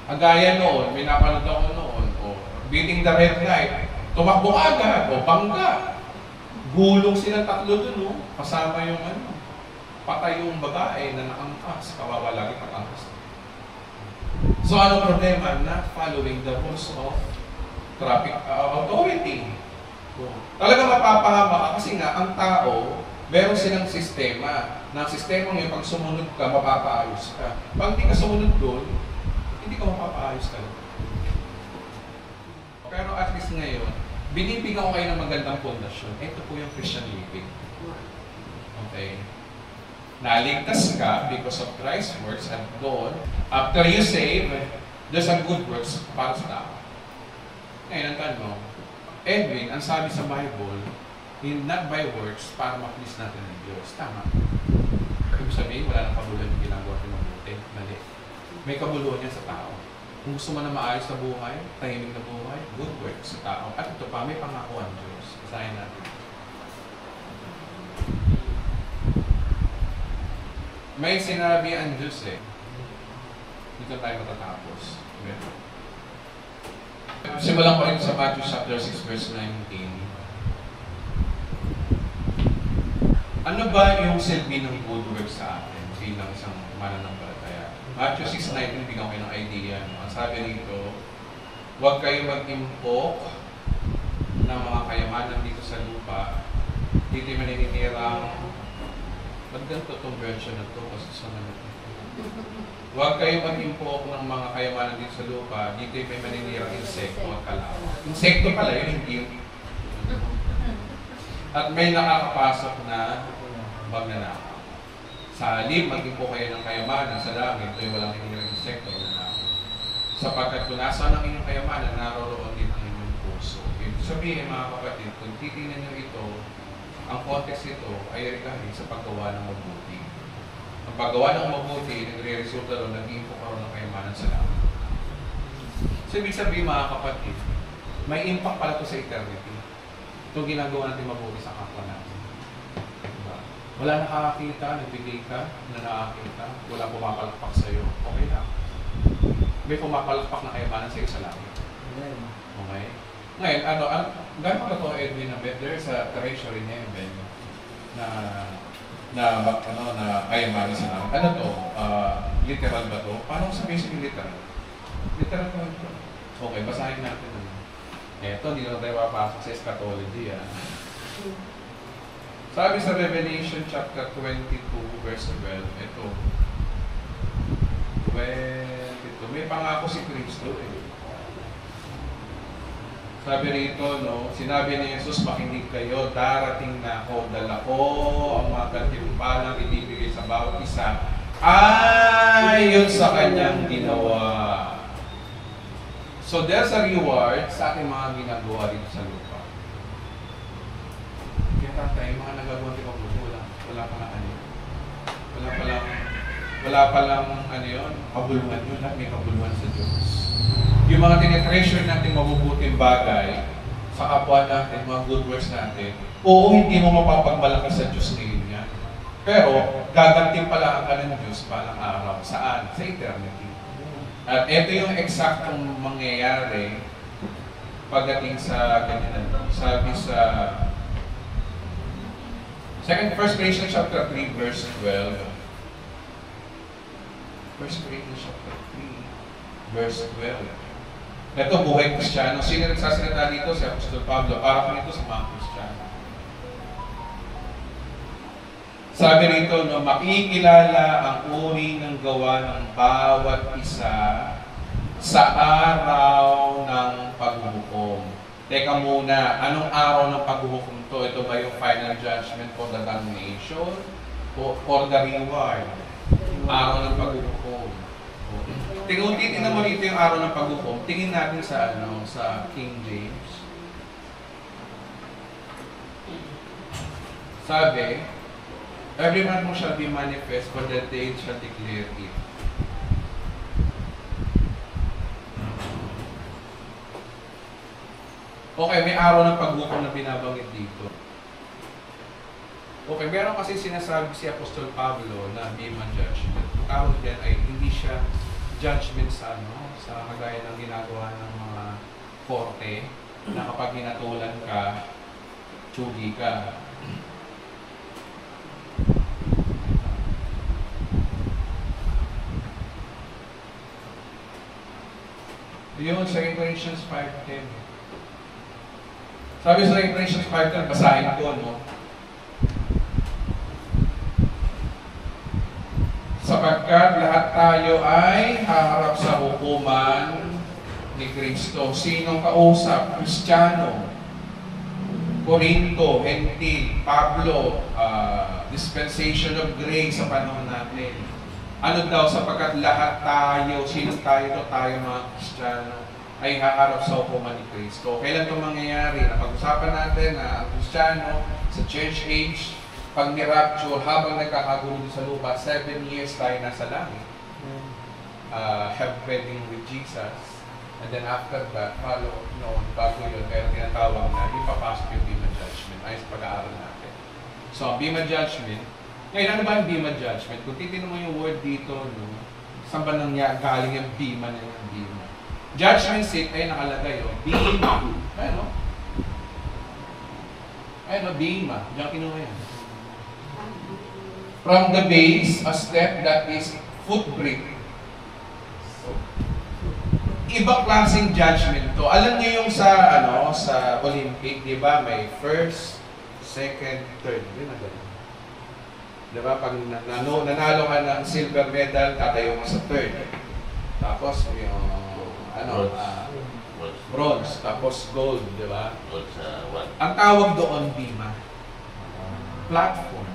Agaya noon, may napanood ako noon, beating the red light, tumakbo agad, bangga. Gulong sila tatlo dun, no? Kasama yung patay yung babae na nakangkas, kawawa lagi nakangkas. So ano problema? Not following the rules of traffic authority. Talaga mapapahama ka kasi nga ang tao, meron silang sistema. Na sistema ngayon, pag sumunod ka, mapapaayos ka. Pag hindi ka sumunod doon, hindi ka mapapaayos ka. Pero at least ngayon, binibigyan ko kayo ng magandang pundasyon. Ito po yung Christian living. Okay? Naligtas ka because of Christ's works and doon, after you save, there's a good works para sa tao. Ngayon, ang tanong, Edwin, ang sabi sa Bible, not by works para ma-please natin ng Diyos. Tama. Ibig sabihin, wala nang kabuluhan yung ginagawa natin mabuti. Mali. May kabuluhan yan sa tao. Kung gusto mo na maayos na buhay, tahimik na buhay, good works sa tao. At ito pa, may pangako ang Diyos. Basahin natin. May sinabi ang Diyos Dito tayo matatapos. Okay. Simulan ko rin sa Matthew chapter 6 verse 19. Ano ba yung silbi ng good works sa atin bilang isang mananampalataya? Matthew 6:19, bigyan ko ng idea. Ang sabi rito, huwag kayo mag-impok ng mga kayamanan dito sa lupa. Dito yung maninirang ba't ganito itong version na ito? Kasi sa naman ito. Huwag kayo mag-impok ng mga kayamanan dito sa lupa. Dito yung may maninirang insekto at kalawa. Insekto pala yun, hindi. At may nakakapasok na magnanakaw. Sa halip, mag-impok kayo ng kayamanan sa langit. Ito yung walang maninirang insekto. Sapagkat kung nasaan ang inyong kayamanan, naroroon din ang inyong puso. Ibig sabihin, mga kapatid, kung titingnan nyo ito, ang context nito ay regarding sa paggawa ng mabuti. Ang paggawa ng mabuti, nagre-resulta doon, naging pagkaroon ng kayamanan sa langit. So, ibig sabihin, mga kapatid, may impact pala ito sa eternity. Itong ginagawa natin mabuti sa kapwa natin. Diba? Wala nakakakita, nagbigay ka, na nakakita, wala pumapalakpak sa'yo, okay lang. May pumapalakpak na kayamanan sa iyo sa langit. Okay? Ngayon, gano'n ka to, Edwin, na there's a treasury in heaven na kayamanan sa langit. Ano to? Literal ba to? Paano sabihin sa literal? Literal ko ito. Okay, basahin natin. Ito, hindi na tayo papasok sa eschatology. Sabi sa Revelation chapter 22, verse 12, ito. May pangako si Kristo eh. Sabi rito, no, sinabi ni Jesus, makinig kayo, darating na ako, dala ko ang mga gantimpalang ibibigay sa bawat isa ayon sa kanyang ginawa. So there's a reward sa ating mga ginagawa dito sa lupa. Kaya tatay, mga nagagawa di ba wala pa lang ano. Wala pa lang ano yun, kabuluhan yun, may kabuluhan sa Diyos. Yung mga tinitreasure natin mabubuting bagay sa kapwa natin, mga good works natin, oo, hindi mo mapapagmalaki sa Diyos ngayon yan. Pero, gaganting pala ang ng Diyos palang araw. Saan? Sa eternity. At ito yung eksaktong mangyayari pagdating sa ganyan. Sabi sa 1 Corinthians chapter 3, verse 12. 1 Corinthians chapter 3, verse 12. Ito, buhay Kristiyano. Sino nagsasalita dito? Si Apostol Pablo. Para po ito sa mga Kristiyano. Sabi rito, no, makikilala ang uri ng gawa ng bawat isa sa araw ng paghuhukom. Teka muna, anong araw ng paghuhukom to? Ito ba yung final judgment for the damnation o for the reward? Araw ng paghuhukom. Titingnan mo dito yung araw ng paghuhukom. Tingin natin sa sa King James. Sabi, every man who shall be manifest, for the day shall declare it. Okay, may araw ng paghukom na binabanggit dito. Okay, meron kasi sinasabi si Apostol Pablo na Bema judgment. Ang tawag diyan ay hindi siya judgment sa sa kagaya ng ginagawa ng mga korte na kapag hinatulan ka, tsugi ka. Yun, 2 Corinthians 5:10. Sabi sa 2 Corinthians 5:10, basahin ko, no? Sapagkat lahat tayo ay haharap sa hukuman ni Kristo. Sinong kausap? Kristiyano, Corinto, Hentil, Pablo, dispensation of grace sa panahon natin. Ano daw, sapagkat lahat tayo, sino tayo? Tayo mga Kristiyano, ay haharap sa hukuman ni Kristo. Kailan ito mangyayari? Napag-usapan natin na ang Kristiyano sa church age, pag ni-rapture, habang nagkakagulo sa lupa, 7 years tayo nasa langit. Have wedding with Jesus. And then after that, follow, bago yun, kaya tinatawag na, ipapasok yung Bema Judgment. Ayos pag-aaral natin. So, ang Bema Judgment, ngayon, ano ba ang Bema Judgment? Kung titignan mo yung word dito, saan ba galing yung Bema na yung Bema? Judgment seat ay nakalagay, Bema. Bema. Diyan kinuha yan. From the base, a step that is footbrake. Ibang klaseng judgment to. Alam niyo yung sa Olympic, di ba? May first, second, third. Di ba? Pag nanalo ka ng silver medal, tatayo mo sa third. Tapos, yung bronze. Tapos gold, di ba? Ang tawag doon, Bema. Platform.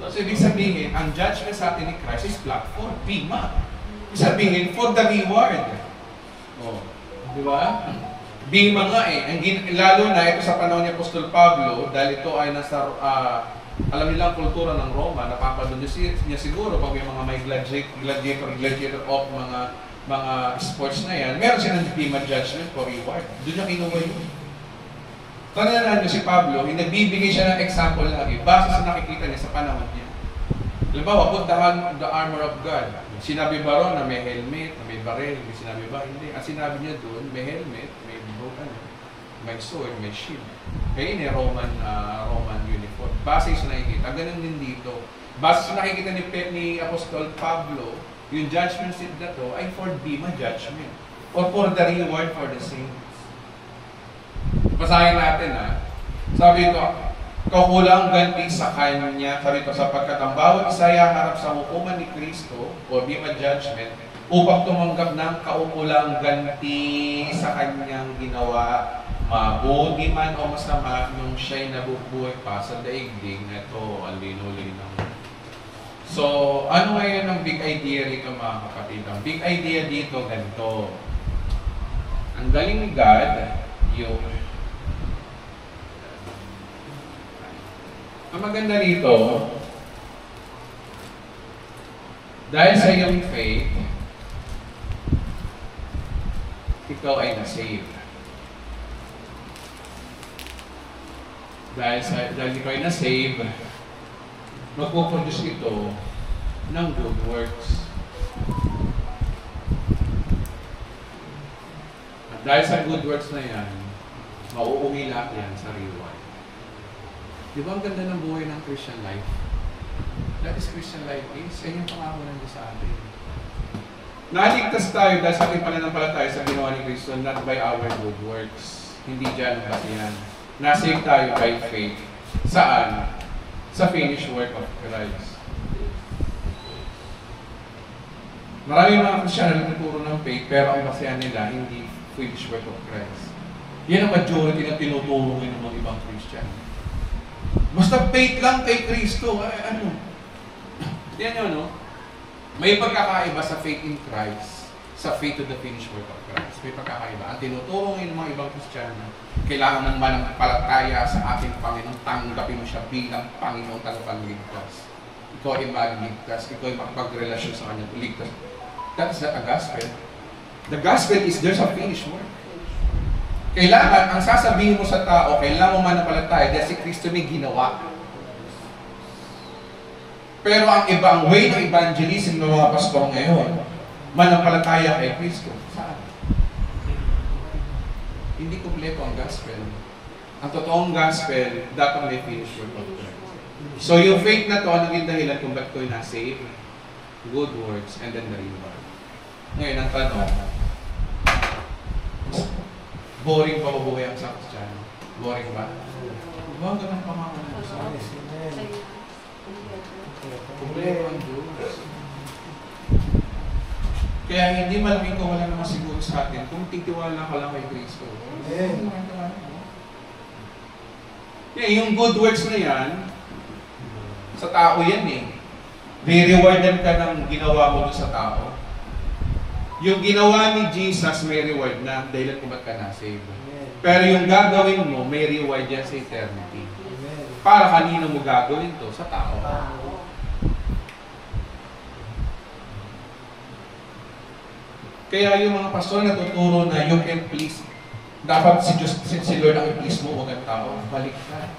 So, ibig sabihin, ang judgment sa atin ni Christ is platform, Bema. Sabihin, for the reward. Oh, di ba? Bima nga eh. Lalo na ito sa panahon ni Apostol Pablo, dahil ito ay nasa, alam nilang kultura ng Roma, napapanood niya siguro pag may gladiator of mga sports na yan, meron silang bima judgment for reward. Doon niya kinuha yun. Tandaan niyo si Pablo, nagbibigay siya ng example lagi, base sa nakikita niya sa panahon niya. Halimbawa, put the armor of God. Sinabi ba ron na may helmet, na may baril? Sinabi ba? Hindi. Ang sinabi niya doon, may helmet, may sword, may shield. Kaya yun Roman uniform. Base sa nakikita. Ganun din dito. Base sa nakikita ni Apostol Pablo, yung judgment seat na to ay for bima judgment. Or for the reward for the saints. Basahin natin Sabi ito, kukulang ganti sa kanya, sabi ito, sapagkat ang bawat isa ay harap sa hukuman ni Kristo o bima judgment upang tumanggap ng kaukulang ganti sa kanyang ginawa, mabuti man o masama nung siya'y nabubuhay pa sa daigdig na ito, ang lino-lino. So, ano ngayon ang big idea rito mga kapatid? Ang big idea dito, ganito. Ang galing ni God, ang maganda rito, dahil sa iyong faith, ikaw ay na-save. Dahil ikaw ay na-save, magpuproduce ito ng good works. At dahil sa good works na yan, mauuwi lahat yan sa reward. Di ba ang ganda ng buhay ng Christian life? That is Christian life is, yan yung pangako ng Diyos sa atin. Naligtas tayo dahil sa ating pananampalataya sa ginawa ni Kristo, not by our good works. Hindi dyan ang basihan. Nasave tayo by faith. Saan? Sa finished work of Christ. Maraming mga Christian na nagtuturo ng faith, pero ang basihan nila hindi finished work of Christ. Yan ang majority na tinuturo ng mga ibang Christian. Basta faith lang kay Kristo. Yan yun, no? May pagkakaiba sa faith in Christ, sa faith to the finished work of Christ. May pagkakaiba. Ang tinuturo ng mga ibang Kristiyano, kailangan ng manampalataya sa ating Panginoon, tanggapin mo siya bilang Panginoon tagapagligtas. Ikaw ay magligtas, ikaw ay makapagrelasyon sa Kanya, ligtas. That is not a gospel. The gospel is there's a finished work. Kailangan, ang sasabihin mo sa tao, kailangan mo manampalataya dahil si Kristo may ginawa. Pero ang ibang way ng evangelism ng mga pastor ngayon, manampalataya kay Kristo. Saan? Hindi kumpleto ang gospel. Ang totoong gospel, dapat may finished work of Christ. So yung faith na to, ano yung dahilan kung ba't ko'y na-save? Good works and then the reward. Ngayon, ang tanong, boring ba mabuhay ang sa Kristiyano? Boring ba? Huwag ka ng pamamalan sa akin. Kumpleto ang Diyos. Kaya hindi malaking ko wala naman siguro sa atin kung titiwala ka lang kay Kristo. Yung good works na yan, sa tao yan eh. Re-rewardan ka ng ginawa mo sa tao. Yung ginawa ni Jesus may reward na dahil kung ba't ka na-save. Pero yung gagawin mo, may reward yan sa eternity. Para kanino mo gagawin to? Sa tao. Kaya yung mga pastor na tuturo na you can please, dapat si Lord ang i-please mo, huwag ang tao, balik ka.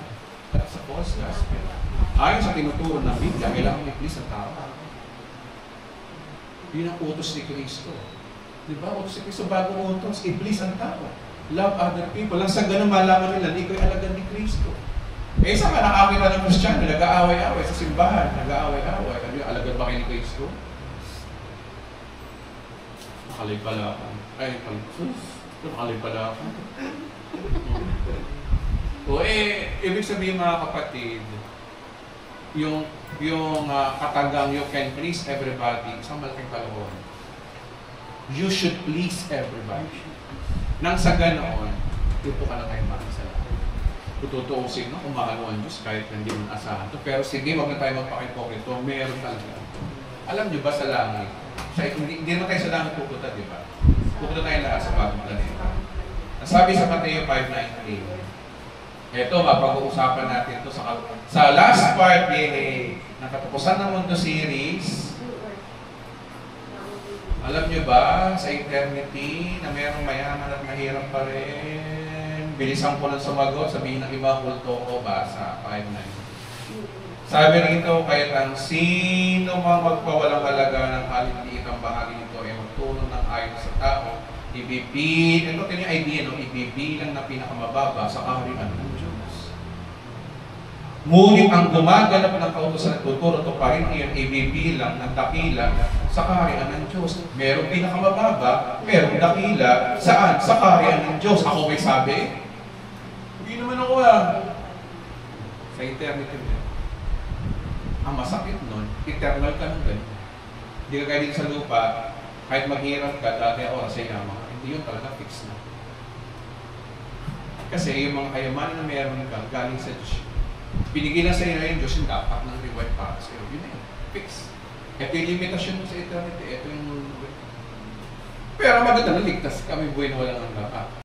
That's a false gospel. Ayon sa tinuturo ng Biblia, kailangan i-please ang tao. Yun ang utos ni Kristo. Diba? Utos ni Kristo, bagong utos, i-please ang tao. Love other people. Lang sa ganun malaman nila, ikaw ay alagad ni Kristo. Eh, isa ka nakakita ng Kristiyano, nag-aaway-aaway sa simbahan, nag-aaway-aaway. Ano yung alagad ba kayo ni Kristo? Nakalay pala ako. Ay, nakalay pala ako. O ibig sabihin mga kapatid, yung katagang you can please everybody, isang malaking kalokohan. You should please everybody. Nang sa ganoon, tuto ka na kayo makasalanan. Tututuusin no, kung mahal mo ang Diyos kahit hindi mo asahan to. Pero sige, wag na tayo magpakipokrito. Meron talaga. Alam niyo ba sa langit, Hindi naman tayo sa langit pupunta, di ba? Pupunta tayo lahat sa bagong planeta. Ang sabi sa Mateo 5:19, ito, mapag-uusapan natin ito sa last part ng Katapusan ng Mundo series. Alam nyo ba, sa eternity, na mayroong mayaman at mahirap pa rin? Bilisan ko lang sumagot, sabihin ng iba, kulto ko, basa, 5:9. Sabi rito, kahit ang sino mang magpawalang halaga ng kaliliitang bahagi nito ay magtulong ng ayon sa tao, ibibilang, ito yung idea, no? Ibibilang na pinakamababa sa kaharian ng Diyos. Ngunit ang gumaganap ng kautusan at tuturo, ito pa rin iyon, ibibilang ng dakila sa kaharian ng Diyos. Merong pinakamababa, merong dakila, saan? Sa kaharian ng Diyos. Ako may sabi? Hindi naman ako sa eternity. Ang masakit nun, eternal ka nun ganun. Hindi ka kaya dito sa lupa, kahit maghirap ka, dati oras ay yaman. Hindi yun talaga fix na. Kasi yung mga kayamanan na meron ka, galing sa Diyos. Binigyan na sa iyo na yung Diyos yung dapat ng reward para sa iyo. Yun na yun, fix. Ito yung limitasyon mo sa eternity, ito yung... Pero maganda na ligtas kami buhay na walang ang dapat.